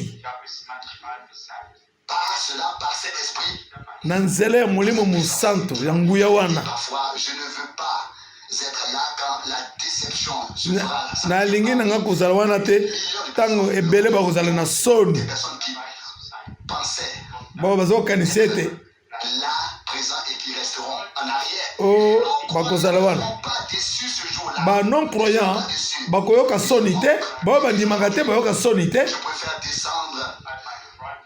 Speaker 2: par cela, par cet esprit.
Speaker 1: na nzela ya molimo mosantu ya nguya wana.
Speaker 2: Parfois, je ne veux pas être là quand la déception se fera.
Speaker 1: nalingi nanga kozala wana te ntango ebele bakozala na soni,
Speaker 2: Des personnes qui pensaient
Speaker 1: bao bazokanisa ete
Speaker 2: là, présents et qui resteront en arrière.
Speaker 1: o bakozala
Speaker 2: Ils ne
Speaker 1: wana.
Speaker 2: sont pas déçus ce jour-là.
Speaker 1: banon croyant bakoyoka soni te, bao bandimaka te bayoka soni te.
Speaker 2: Je préfère descendre.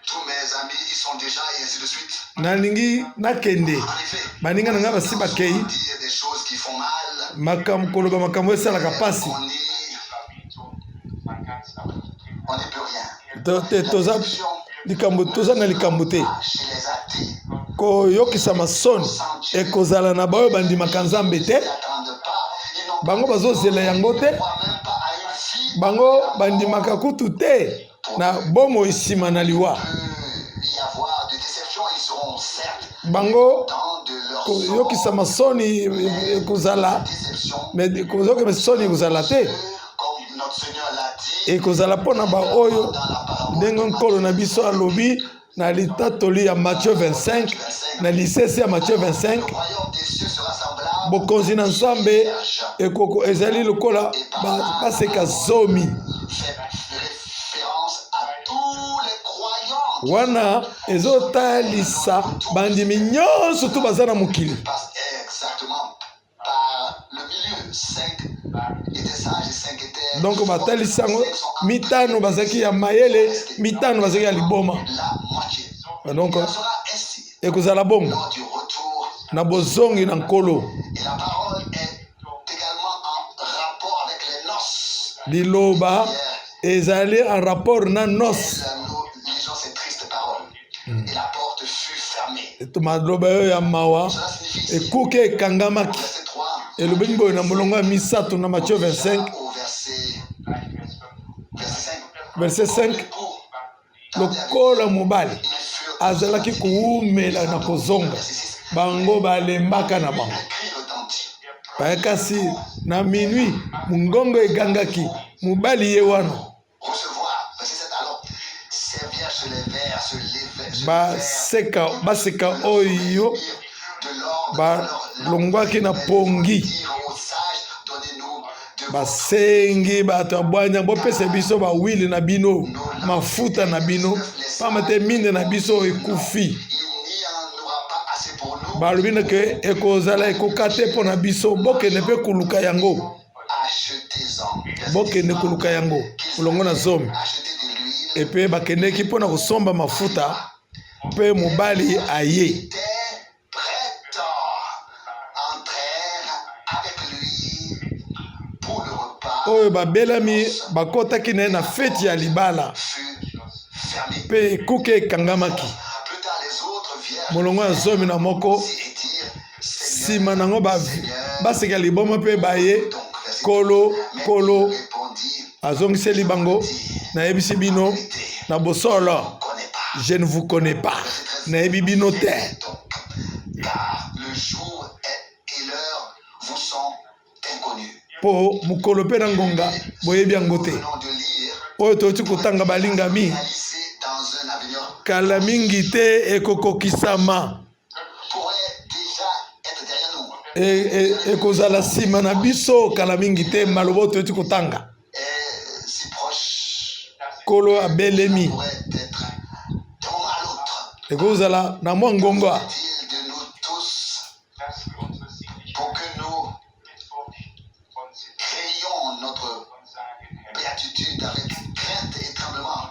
Speaker 2: Tous mes amis, ils sont déjà et ainsi de suite.
Speaker 1: nalingi nakende
Speaker 2: En effet,
Speaker 1: baninga na ngai basi bakei
Speaker 2: on dit des choses qui font mal.
Speaker 1: koloba makambo esalaka pasi,
Speaker 2: On n'y peut rien.
Speaker 1: toza likambo, toza na likambo te.
Speaker 2: Chez les athées,
Speaker 1: koyokisama soni ekozala na baoyo bandimaka nzambe te,
Speaker 2: ils n'attendent pas. Ils n'ont
Speaker 1: bango bazozela yango te,
Speaker 2: pas même pas à une fille.
Speaker 1: bango bandimaka kutu te na bomoi nsima na liwa.
Speaker 2: Il y avoir de déception, ils seront certes
Speaker 1: Bango
Speaker 2: dans de leur
Speaker 1: koyokisama soni ekozala,
Speaker 2: déception.
Speaker 1: me kozokema soni ekozala te,
Speaker 2: Comme notre Seigneur l'a dit
Speaker 1: ekozala mpona baoyo
Speaker 2: dans la parole
Speaker 1: ndenge nkolo na biso alobi na litatoli ya Matthieu 25, na lisese ya Matthieu 25,
Speaker 2: le royaume des cieux sera semblable
Speaker 1: bokonzi na nzambe ezali lokola baseka zomi.
Speaker 2: fait référence à tous les croyants
Speaker 1: Wana ezotalisa bandimi nyonso tu baza na mokili.
Speaker 2: qui passent exactement par le milieu. 5 étaient sages et 5 étaient
Speaker 1: Donc batalisa yango mitano bazaki ya mayele, mitano bazaki ya liboma.
Speaker 2: la moitié.
Speaker 1: Donc
Speaker 2: Il sera ainsi
Speaker 1: ekozala bongo
Speaker 2: lors du retour.
Speaker 1: na bozongi na nkolo.
Speaker 2: Et la parole est également en rapport avec les noces.
Speaker 1: Liloba ezali en rapport na nos.
Speaker 2: Nous lisons ces tristes paroles. Et la porte fut fermée.
Speaker 1: Maloba oyo ya mawa
Speaker 2: Cela signifie
Speaker 1: ekuke ekangamaki.
Speaker 2: verset 3
Speaker 1: Elobi boyo na molongo ya misato na Matthieu 25
Speaker 2: au verset 5.
Speaker 1: verset 5,
Speaker 2: Pour
Speaker 1: lokola mobali
Speaker 2: ils furent
Speaker 1: azalaki kuumela na kozonga,
Speaker 2: verset 6.
Speaker 1: bango balembaka na bango.
Speaker 2: Un cri retentit.
Speaker 1: Kasi na minui mungongo egangaki, mobali ye wana
Speaker 2: Recevoir. Verset 7. Alors,
Speaker 1: baseka oyo balongwaki na pongi basengi bato abwanya bopesa biso bawili na bino mafuta na bino pamba te mine na biso ekufi balobi neke ekozala ekoka te mpo na biso bokende mpe koluka yango bokende koluka yango kolongo na zomi epe bakendeki mpo na kosomba mafuta mpe mobali aye oyo babelami bakotaki na ye na feti ya libala mpe ekuke ekangamaki molongo ya zomi na moko nsima nango baseka liboma mpe baye kolo azongiseli bango nayebisi bino na bosolo je ne vous connais pas nayebi bino te po mokolo mpe na ngonga boyebi yango te oyo toti kotanga balingami kala mingi te ekokokisama ekozala nsima na biso kala mingi te maloba oyo toti kotanga kolo abelemi ekozala na mwa ngonga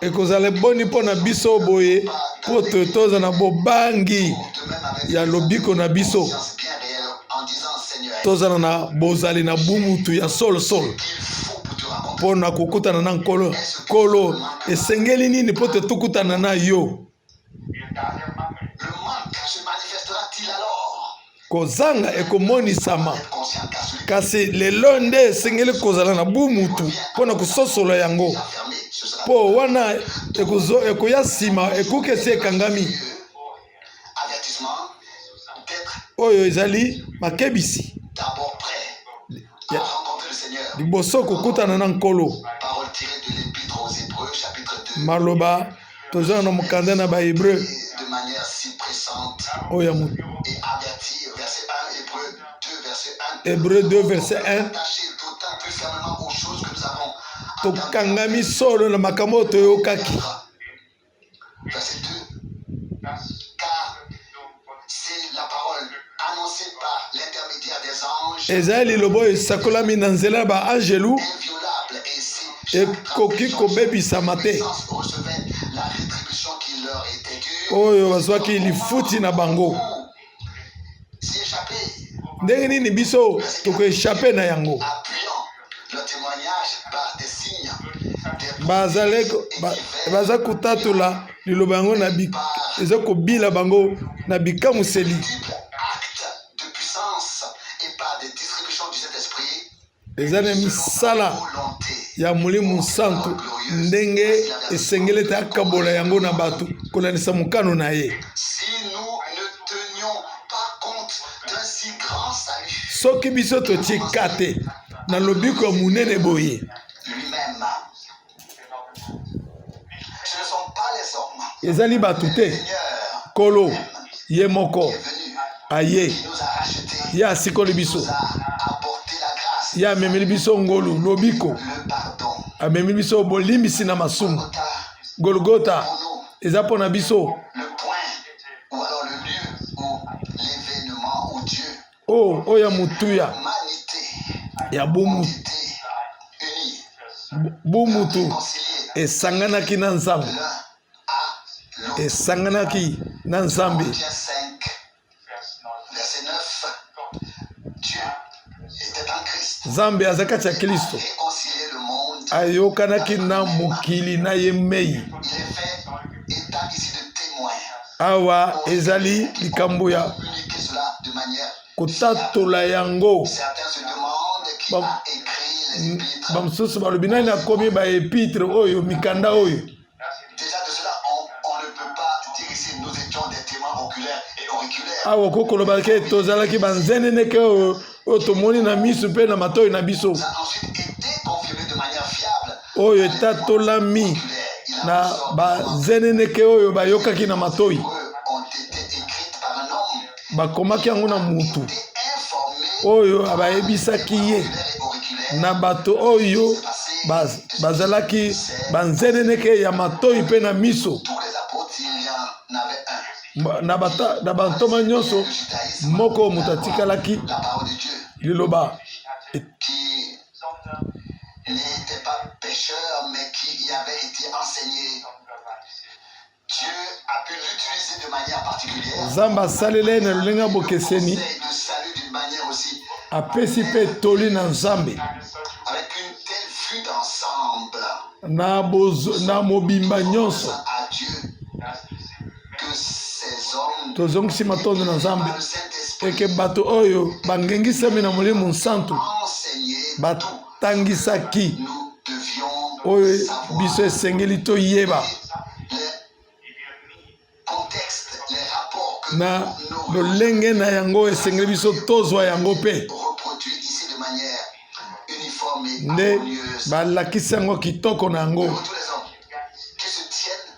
Speaker 1: ekozala boni mpo na biso boye mpo toza na bobangi ya lobiko na biso tozala na bozali na bumutu ya solosolo mpo na kokutana na nkolo esengeli nini mpo te tokutana na yo kozanga ekomonisama kasi lelo nde esengeli kozala na bumutu mpo na kososola yango po wana ekoya nsima ekuke esi ekangami oyo ezali makebisi liboso kokutana na nkolo maloba toza na mokanda na bahébreu oyo ya motu Hébreu 2 verset 1 tokangami solo na makambo oyo toyokaki ezali liloba oyo esakolami na nzela ya baangelu ekoki kobebisama te oyo bazwaki lifuti na bango ndenge nini biso tokoeshape na yango baza kotatula liloba yango eza kobila bango na bikamuseli eza na misala ya Molimo Nsantu ndenge esengeli te akabola yango na bato kolanisa mokano na ye soki biso totika te na lobiko ya monene boye ezali bato te kolo ye moko aye ye asikoli biso ye amemeli biso ngolu lobiko amemeli biso bolimbisi na masumu Golgota eza mpo na biso oyo ya motuya ya bumutu esanganaki na nzambe nzambe aza kati ya Kristo ayokanaki na mokili na ye mei awa ezali likambo ya kotatola yango bamosusu balobi nani akomi baepitre oyo mikanda oyo awa kokoloba ke tozalaki banzeneneke oyo tomoni na miso mpe na matoyi na biso oyo etatolami na bazeneneke oyo bayokaki na matoi
Speaker 2: ont été écrites par un homme
Speaker 1: bakomaki yango na mutu
Speaker 2: informé
Speaker 1: oyo abayebisaki ye
Speaker 2: et auriculaire.
Speaker 1: na bato oyo bazalaki banzeneneke ya matoi mpe na miso
Speaker 2: Tous les apôtres, il y en avait un.
Speaker 1: na bantoma nyonso
Speaker 2: Le judaïsme,
Speaker 1: moko moto atikalaki
Speaker 2: la parole de Dieu,
Speaker 1: liloba
Speaker 2: qui n'était pas pécheur, mais qui y avait été enseigné. Dieu a pu l'utiliser de manière particulière.
Speaker 1: nzambe asaleli na lolenga bokeseni
Speaker 2: Conseil de salut d'une manière aussi,
Speaker 1: apesi mpe toli na nzambe
Speaker 2: avec une telle vue d'ensemble
Speaker 1: na mobimba nyonso
Speaker 2: à Dieu, que ces hommes,
Speaker 1: tozongisi matondo na nzambe
Speaker 2: par le Saint-Esprit,
Speaker 1: eke bato oyo bangengisami na molimo nsantu
Speaker 2: enseigné tout.
Speaker 1: batangisaki
Speaker 2: Nous devions
Speaker 1: oyo
Speaker 2: savoir
Speaker 1: biso esengeli toyeba
Speaker 2: les contextes, les rapports que
Speaker 1: na
Speaker 2: nous
Speaker 1: lolenge na yango esengeli biso tozwa yango mpe
Speaker 2: reproduit ici de manière uniforme et
Speaker 1: nde
Speaker 2: harmonieuse.
Speaker 1: balakisi yango kitoko na yango
Speaker 2: Pour tous les hommes qui se tiennent,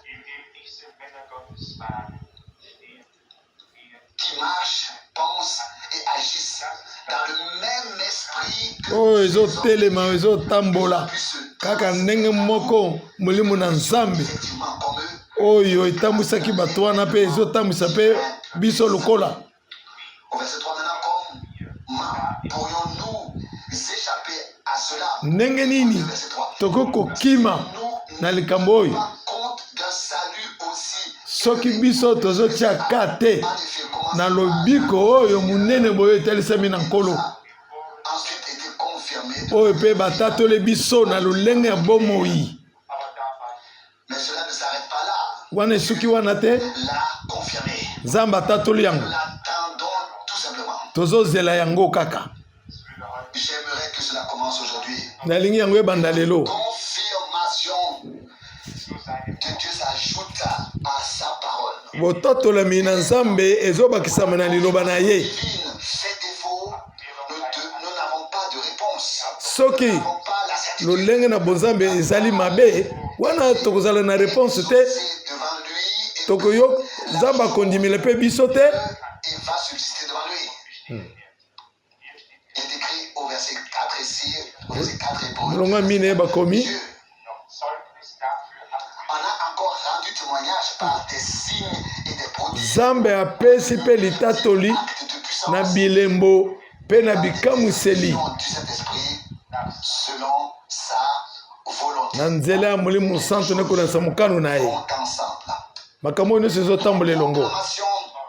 Speaker 2: qui marchent, pensent et agissent dans le même esprit que
Speaker 1: oyo ezotelema ezotambola
Speaker 2: puissent
Speaker 1: kaka ndenge moko molimo na nzambe
Speaker 2: effectivement comme eux.
Speaker 1: oyo etambwisaki bato wana mpe ezotambwisa mpe biso lokola
Speaker 2: Au verset 3 maintenant, comment pourrions-nous échapper à cela?
Speaker 1: ndenge nini
Speaker 2: Le verset 3.
Speaker 1: tokoki kokima
Speaker 2: Nous
Speaker 1: na likambo oyo
Speaker 2: rend compte d'un salut aussi.
Speaker 1: soki biso tozotia ka te
Speaker 2: En effet, comment
Speaker 1: na lobiko oyo monene boye etalisami na nkolo
Speaker 2: ensuite été confirmé.
Speaker 1: oyo mpe batatoli biso na lolenge ya bomoi
Speaker 2: Mais cela ne s'arrête pas là.
Speaker 1: wana esuki wana te
Speaker 2: L'a confirmé.
Speaker 1: nzambe atatoli yango
Speaker 2: L'attendons tout simplement.
Speaker 1: tozozela yango kaka
Speaker 2: J'aimerais que cela commence aujourd'hui.
Speaker 1: nalingi yango ebanda lelo
Speaker 2: Confirmation de Dieu s'ajoute à sa parole.
Speaker 1: botatolami na nzambe ezobakisama na liloba na ye
Speaker 2: Divine fait défaut. Nous n'avons pas de réponse.
Speaker 1: soki
Speaker 2: Nous n'avons pas la certitude.
Speaker 1: lolenge na bonzambe ezali mabe wana tokozala na réponse te
Speaker 2: C'est devant lui et
Speaker 1: tokoyo nzambe akondimela mpe biso te
Speaker 2: il va subsister devant lui. Il est écrit au verset 4 ici, au verset 4 et pour
Speaker 1: molongo mine bakomi
Speaker 2: Dieu en a encore rendu témoignage par des signes et des prodiges,
Speaker 1: nzambe apesi mpe litatoli
Speaker 2: actes de puissance,
Speaker 1: na bilembo mpe na bikamwiseli
Speaker 2: du Saint-Esprit, selon sa volonté.
Speaker 1: na nzela ya molimo santo nekolakisa mokano na ye
Speaker 2: Vont ensemble.
Speaker 1: makambo oyo nyonso ezotambola elongo
Speaker 2: Confirmation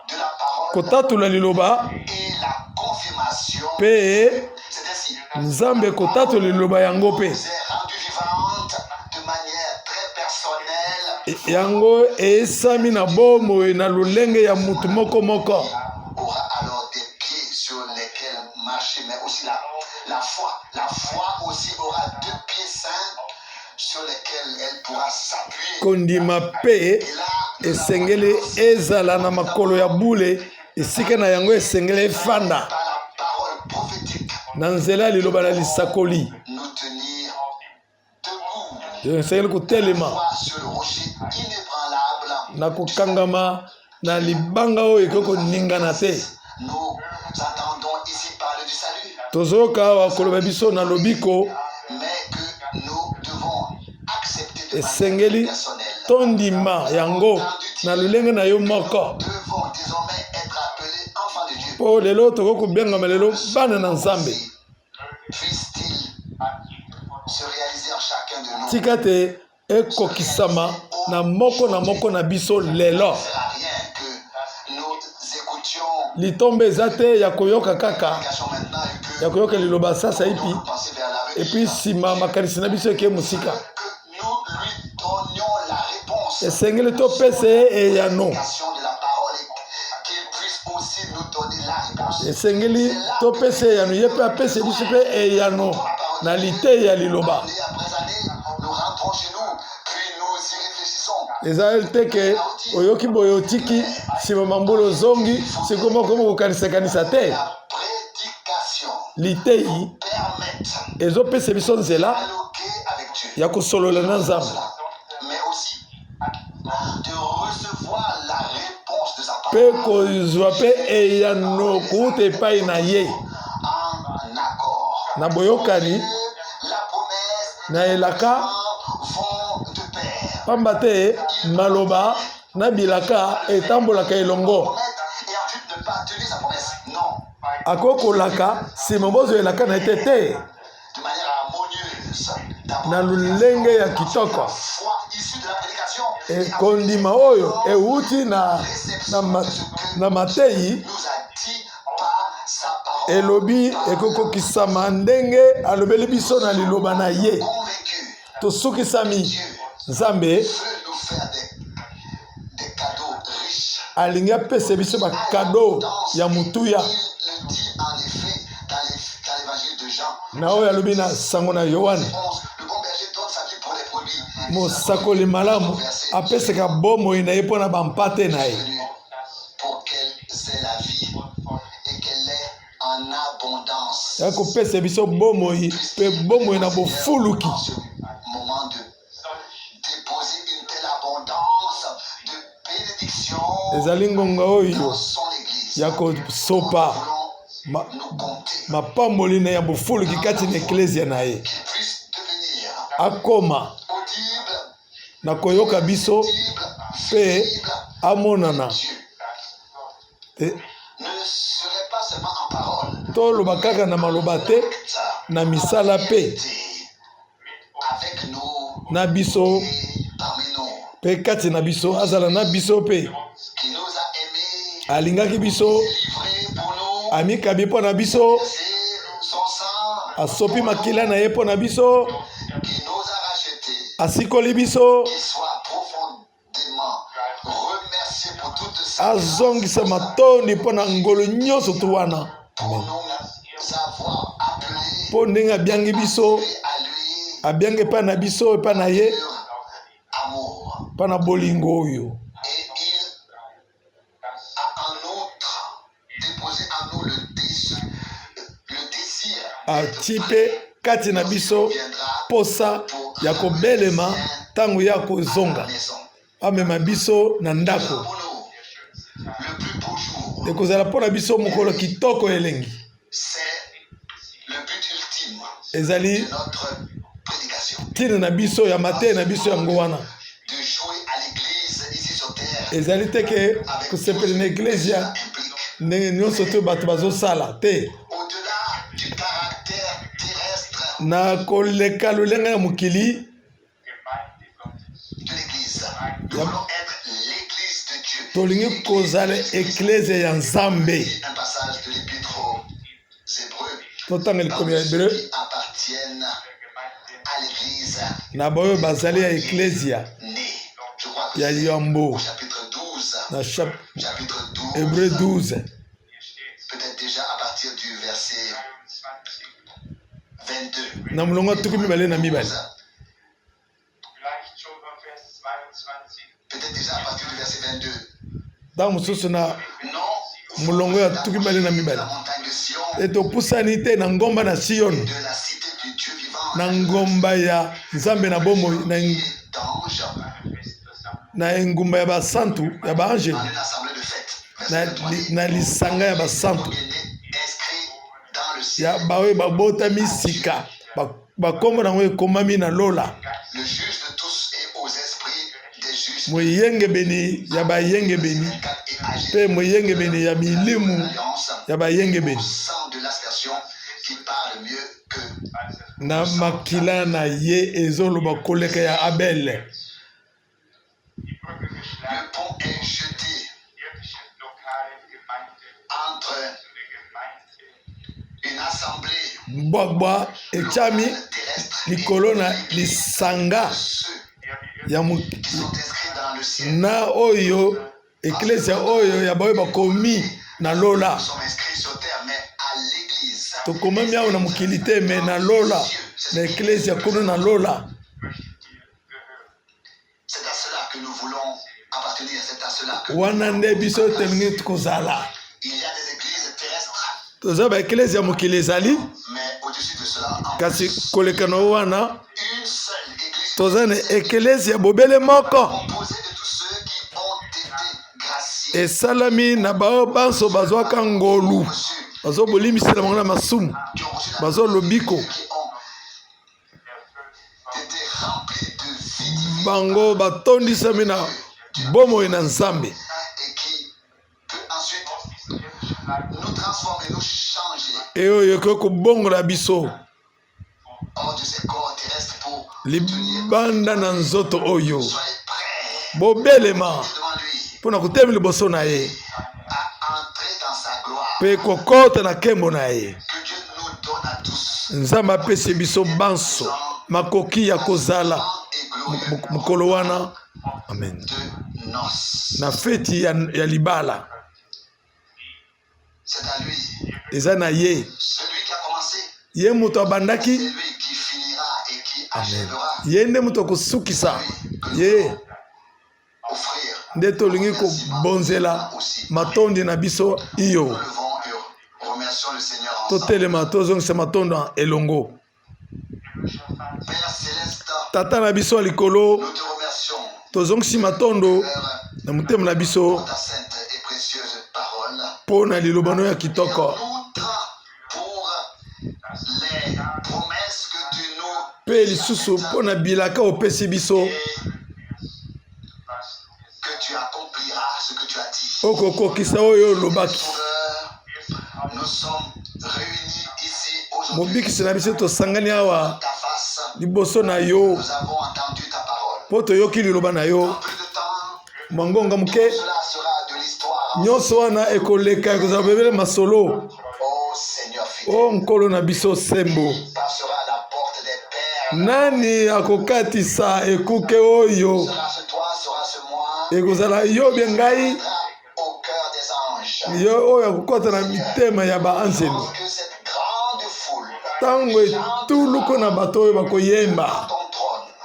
Speaker 2: de la parole
Speaker 1: kotatula liloba
Speaker 2: et la confirmation.
Speaker 1: mpe
Speaker 2: C'est ainsi.
Speaker 1: nzambe kotatula liloba yango mpe
Speaker 2: C'est rendu vivante de manière très personnelle.
Speaker 1: yango esami na bomoi na lolenge ya mutu moko moko
Speaker 2: Aura alors des pieds sur lesquels marcher, mais aussi la foi. La foi aussi aura deux pieds saints sur lesquels elle pourra s'appuyer.
Speaker 1: kondima mpe
Speaker 2: Et là,
Speaker 1: esengeli ezala na makolo ya bule esika na yango esengeli efanda
Speaker 2: par la parole prophétique,
Speaker 1: na nzela ya liloba na lisakoli
Speaker 2: nous tenir debout.
Speaker 1: esengeli kotelema
Speaker 2: Foi sur le rocher inébranlable.
Speaker 1: na kokangama na libanga oyo ekoki koningana te
Speaker 2: Nous entendons ici parler du salut,
Speaker 1: tozoyoka awa koloba biso na lobiko
Speaker 2: mais que nous devons accepter de manière
Speaker 1: esengeli
Speaker 2: personnelle.
Speaker 1: tondima yango na lolenge na yo moko
Speaker 2: Devons désormais être appelés enfants de Dieu.
Speaker 1: mpo lelo tokoki kobengama lelo bana na nzambe
Speaker 2: Puisse-t-il se réaliser en chacun de nous.
Speaker 1: tika te ekokisama na moko na biso lelo
Speaker 2: Ça ne sert à rien que nous écoutions
Speaker 1: litombe eza te ya koyoka kaka
Speaker 2: l'éducation maintenant et que
Speaker 1: ya koyoka liloba sasa ipi
Speaker 2: nous pensions vers l'avenir.
Speaker 1: epuis nsima makanisi na biso eke mosika
Speaker 2: Que nous lui donnions la réponse.
Speaker 1: esengeli topesa ye eyano
Speaker 2: L'éducation de la parole et qu'il puisse aussi nous donner la réponse.
Speaker 1: esengeli topesa eyano ye mpe apesa biso mpe eyano na liteyi ya liloba
Speaker 2: Année après année, nous rentrons chez nous, puis nous y réfléchissons.
Speaker 1: ezali te ke oyoki boye otiki nsima mambula ozongi siko moko kokanisa te
Speaker 2: La prédication
Speaker 1: liteyi
Speaker 2: permet
Speaker 1: ezopesa biso nzela
Speaker 2: dialoguer avec Dieu.
Speaker 1: ya kosolola na nzambe
Speaker 2: Mais aussi
Speaker 1: pe kozwa pe eyano kuta epai na ye
Speaker 2: en accord.
Speaker 1: na boyokani
Speaker 2: La promesse
Speaker 1: na elaka
Speaker 2: vont de pair.
Speaker 1: pamba te maloba na bilaka etambolaka elongo
Speaker 2: Promettre et ensuite ne pas tenir sa promesse. Non.
Speaker 1: akokolaka nsima bozoyelaka na ete te
Speaker 2: De manière harmonieuse.
Speaker 1: na lulenge ya kitoko
Speaker 2: Foi issue de la prédication.
Speaker 1: ekondima oyo euti na mateyi
Speaker 2: Nous a dit par sa parole.
Speaker 1: elobi ekokokisama ndenge alobeli biso na liloba na ye
Speaker 2: Convaincu.
Speaker 1: tosukisami nzambe
Speaker 2: Veut nous faire des cadeaux riches.
Speaker 1: alingi apesa biso bakado ya mutuya
Speaker 2: Il le dit en effet dans l'évangile de Jean.
Speaker 1: na oyo alobi na sango na yohane
Speaker 2: 11. Le bon berger donne sa vie pour les brebis.
Speaker 1: mosakoli malamu apesaka bomoi na ye mpo na bampate na ye
Speaker 2: Venu pour qu'elles aient la vie et qu'elle est en abondance.
Speaker 1: ya kopesa biso bomoi mpe bomoi na bofuluki
Speaker 2: En ce moment de déposer une telle abondance de bénédiction
Speaker 1: ezali ngonga oyo
Speaker 2: dans son église.
Speaker 1: ya kosopa
Speaker 2: Nous compter
Speaker 1: mapamboli na ya bofuluki kati na eklezia na ye
Speaker 2: qu'il puisse devenir
Speaker 1: akoma
Speaker 2: audible,
Speaker 1: na koyoka biso mpe
Speaker 2: visible.
Speaker 1: amonana
Speaker 2: Dieu
Speaker 1: te
Speaker 2: ne serait pas seulement en parole,
Speaker 1: toloba kaka na maloba te na misala mpe
Speaker 2: avec nous
Speaker 1: na biso
Speaker 2: et parmi nous,
Speaker 1: mpe kati na biso azala na biso mpe
Speaker 2: qui nous a aimés,
Speaker 1: alingaki biso
Speaker 2: livrés pour nous,
Speaker 1: amikabi mpo na biso
Speaker 2: versé son sang,
Speaker 1: asopi makila na ye mpo na biso
Speaker 2: qui nous a rachetés,
Speaker 1: asikoli biso
Speaker 2: qu'il soit profondément remercié pour toutes ces
Speaker 1: azongisa matondi mpo na ngolo nyonso tu wana
Speaker 2: pour nous avoir appelés
Speaker 1: mpo ndenge abiangi biso
Speaker 2: à lui
Speaker 1: abiangi epai na biso epai na ye
Speaker 2: leur amour.
Speaker 1: epai na bolingo oyo
Speaker 2: Et il a en outre déposé en nous le désir
Speaker 1: atie mpe kati na biso
Speaker 2: viendra
Speaker 1: posa ya kobelema ntango ya kozonga
Speaker 2: à la maison.
Speaker 1: amema biso na ndako
Speaker 2: Pour nous, le plus beau jour,
Speaker 1: ekozala mpo na biso mokolo kitoko elengi
Speaker 2: c'est le but ultime
Speaker 1: ezali
Speaker 2: de notre prédication.
Speaker 1: ntina na biso ya mateyi na biso yango wana
Speaker 2: De jouer à l'église ici sur terre
Speaker 1: ezali te ke kosepela na eklezia
Speaker 2: implique,
Speaker 1: ndenge nyonso te bato bazosala te
Speaker 2: au-delà du caractère terrestre
Speaker 1: na koleka lolenge ya mokili
Speaker 2: de l'église, nous voulons être l'église de Dieu.
Speaker 1: tolingi kozala eklezia ya nzambe
Speaker 2: Un passage de l'épître aux Hébreux,
Speaker 1: totanga likomi ya
Speaker 2: ceux
Speaker 1: hebreu
Speaker 2: qui appartiennent à l'église
Speaker 1: na baoyo bazali ya eklezia
Speaker 2: née. Je crois que
Speaker 1: ya
Speaker 2: c'est
Speaker 1: yambo
Speaker 2: au chapitre 12,
Speaker 1: na
Speaker 2: chapitre 12,
Speaker 1: hebreu 12
Speaker 2: peut-être déjà à partir du verset 22.
Speaker 1: na molongo ya tuku mibale na mibale
Speaker 2: Peut-être déjà à partir du verset 22.
Speaker 1: ntango mosusu na
Speaker 2: Non,
Speaker 1: molongo ya tuku mibale na
Speaker 2: de
Speaker 1: mibale
Speaker 2: la montagne de Sion,
Speaker 1: e topusani te na ngomba na sion
Speaker 2: de la cité du Dieu vivant,
Speaker 1: na ngomba ya nzambe na bomoi
Speaker 2: d'anges,
Speaker 1: na engumba ya basantu ya baange
Speaker 2: en une assemblée de fêtes. Verset 23.
Speaker 1: na lisanga ya basantu
Speaker 2: Inscrit dans le ciel.
Speaker 1: ya baoyo babotami sika bakombo nango ekomami na lola
Speaker 2: Le juge de tous et aux esprits des justes.
Speaker 1: moyengebeni ya bayengebeni
Speaker 2: 24 et âgé.
Speaker 1: mpe moyengebeni ya milimu
Speaker 2: Alliance
Speaker 1: ya
Speaker 2: au
Speaker 1: bayengebeni
Speaker 2: sang de l'aspersion qui parle mieux que
Speaker 1: na makila na ye ezoloba koleka ya abel
Speaker 2: le pont est jeté entre une assemblée
Speaker 1: gbagba etiami
Speaker 2: terrestre
Speaker 1: likolo na lisanga
Speaker 2: ceux
Speaker 1: ya
Speaker 2: qui sont inscrits dans le ciel.
Speaker 1: na oyo eklesia oyo ya baoyo bakomi na lola
Speaker 2: Nous sommes inscrits sur terre, mais à l'église.
Speaker 1: tokomami awo na mokili te me na lola na eklesia kuna na lola
Speaker 2: C'est à cela que nous voulons appartenir, c'est à cela que
Speaker 1: wana nde biso tolingi kozala
Speaker 2: il y a des églises terrestres,
Speaker 1: toza baeklesia mokili ezali
Speaker 2: mais au-dessus de cela, en
Speaker 1: kasi koleka na wana
Speaker 2: une seule église
Speaker 1: toza na eklesia bobele moko
Speaker 2: composée de tous ceux qui ont été graciés
Speaker 1: esalami na bao banso bazwaka ngolu bazobolimisela bango na masumu bazolobiko bango batondisami na bomoi na Nzambe eyo yokoki kobongola biso libanda na nzoto oyo bobelema mpona kotema liboso na ye mpe kokota na nkembo na ye. Nzambe apesi biso banso makoki ya kozala mokolo wana amen na feti ya libala eza na ye ye moto abandaki amen ye nde moto akosukisa ye nde tolingi kobonzela matondi na biso iyo totelema tozongisa matondo elongo. Tata na biso likolo tozongisi matondo na motema na biso mpo na lilobano ya kitoko mpe lisusu mpo na bilaka opesi biso okokokisa oyo olobaki. Mobikisi na biso tosangani awa liboso na yo mpo toyoki liloba na yo mangonga moke nyonso wana ekoleka ekozala bebele masolo o nkolo na biso sembo. Nani akokatisa ekuke oyo ekozala yo bie ngai yo oyo akokota na mitema ya baanzelu ntango etuluko na bato oyo bakoyemba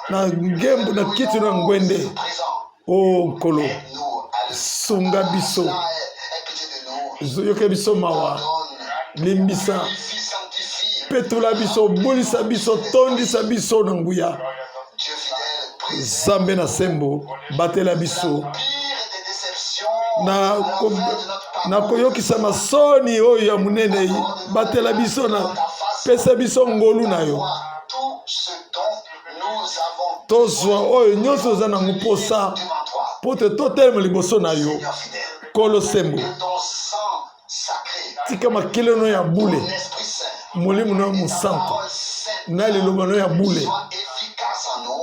Speaker 1: na ngembo na kiti na ngwende o nkolo sunga biso yoke biso mawa limbisa petula biso bulisa biso tondisa biso na nguya Nzambe na sembo batela biso na koyokisa masoni oyo ya munene batela biso na pesa biso ngolu na yo tozwa oyo nyonso oza nango mposa mpo te totelema liboso na yo kolo sembo tika makileno ya bule molimo na mosantu na liloba no ya bule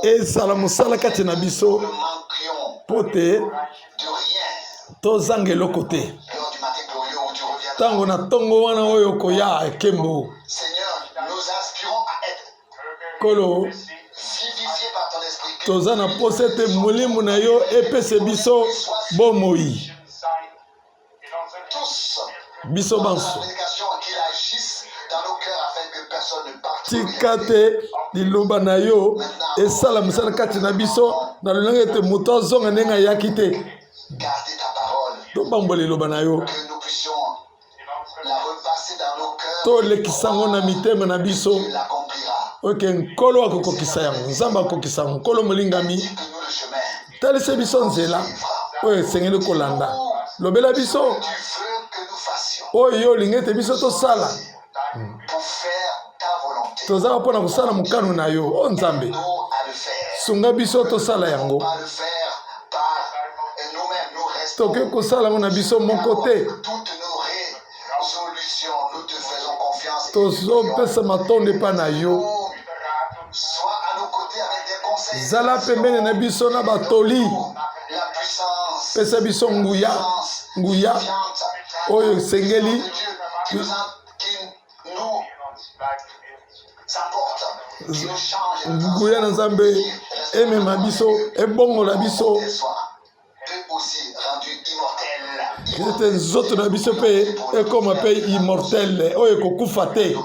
Speaker 1: ezala mosala kati na biso mpo te tozanga eloko te ntango na ntongo wana oyo koya ekembo kolo toza na posa ete molimo na yo epese biso bomoi biso banso tika te liloba na yo esala mosala kati na biso na lolenge ete moto azonga ndenge ayaki te tobambola liloba na yo tolekisango na mitema na biso oke nkolo akokokisa yango Nzambe akokisa yango nkolo molingami talise biso nzela oyo esengeli kolanda lobela biso oyo olingi ete biso tosala tozala mpona kosala mokano na yo o Nzambe sunga biso tosala yango toke kosala yango na biso moko te tozopesa matondo epa na yo zala pembeni na biso na batoli pesa biso nguya oyo esengeli nguya na Nzambe emema biso ebongola biso ete nzoto na biso mpe ekoma mpe immortele oyo ekokufa te.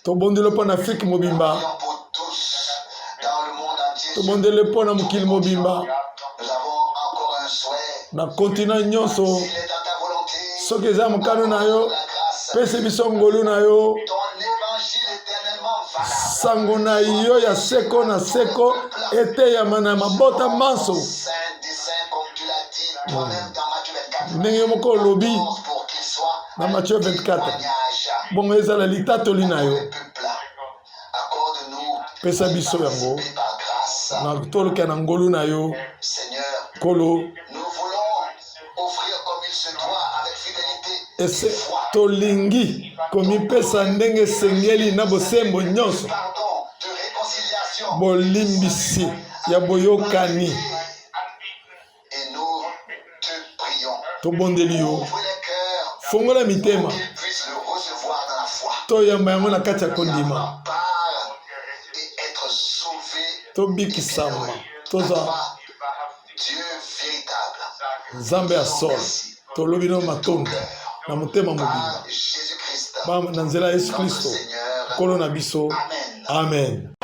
Speaker 1: Tobondeli mpo na Afrique mobimba, tobondeli mpo na mokili mobimba, na kontina nyonso. Soki eza mokano na yo, pese biso ngolu na yo, sango na yo ya seko na seko eteyama na mabota manso. ndenge moko lobi
Speaker 2: 14 pour qu'il soit
Speaker 1: na
Speaker 2: un
Speaker 1: Matthieu 24
Speaker 2: témoignage
Speaker 1: bongo ezala litatoli na
Speaker 2: pour
Speaker 1: yo
Speaker 2: le peuple. Accorde-nous
Speaker 1: pesa biso yango
Speaker 2: participer par grâce.
Speaker 1: na toluka na ngolu na yo
Speaker 2: Seigneur,
Speaker 1: kolo
Speaker 2: nous voulons offrir comme il se doit avec fidélité et
Speaker 1: ese
Speaker 2: foi.
Speaker 1: tolingi komipesa ndenge esengeli na bosembo nyonso
Speaker 2: Pardon de réconciliation.
Speaker 1: bolimbisi ya boyokani
Speaker 2: Et nous te prions.
Speaker 1: tobondeli yo
Speaker 2: Ouvre les cœurs
Speaker 1: fongola mitema
Speaker 2: qu'ils puissent le recevoir dans la foi.
Speaker 1: toyamba yango na kati ya
Speaker 2: Y
Speaker 1: kondima
Speaker 2: avoir part et être sauvé.
Speaker 1: tobikisama toza
Speaker 2: Dieu véritable.
Speaker 1: nzambe ya solo tolobi no matondo na motema mobimba
Speaker 2: Par Jésus-Christ.
Speaker 1: na nzela ya yesu
Speaker 2: Notre
Speaker 1: kristo
Speaker 2: Seigneur.
Speaker 1: nkolo na biso
Speaker 2: Amen.
Speaker 1: amen.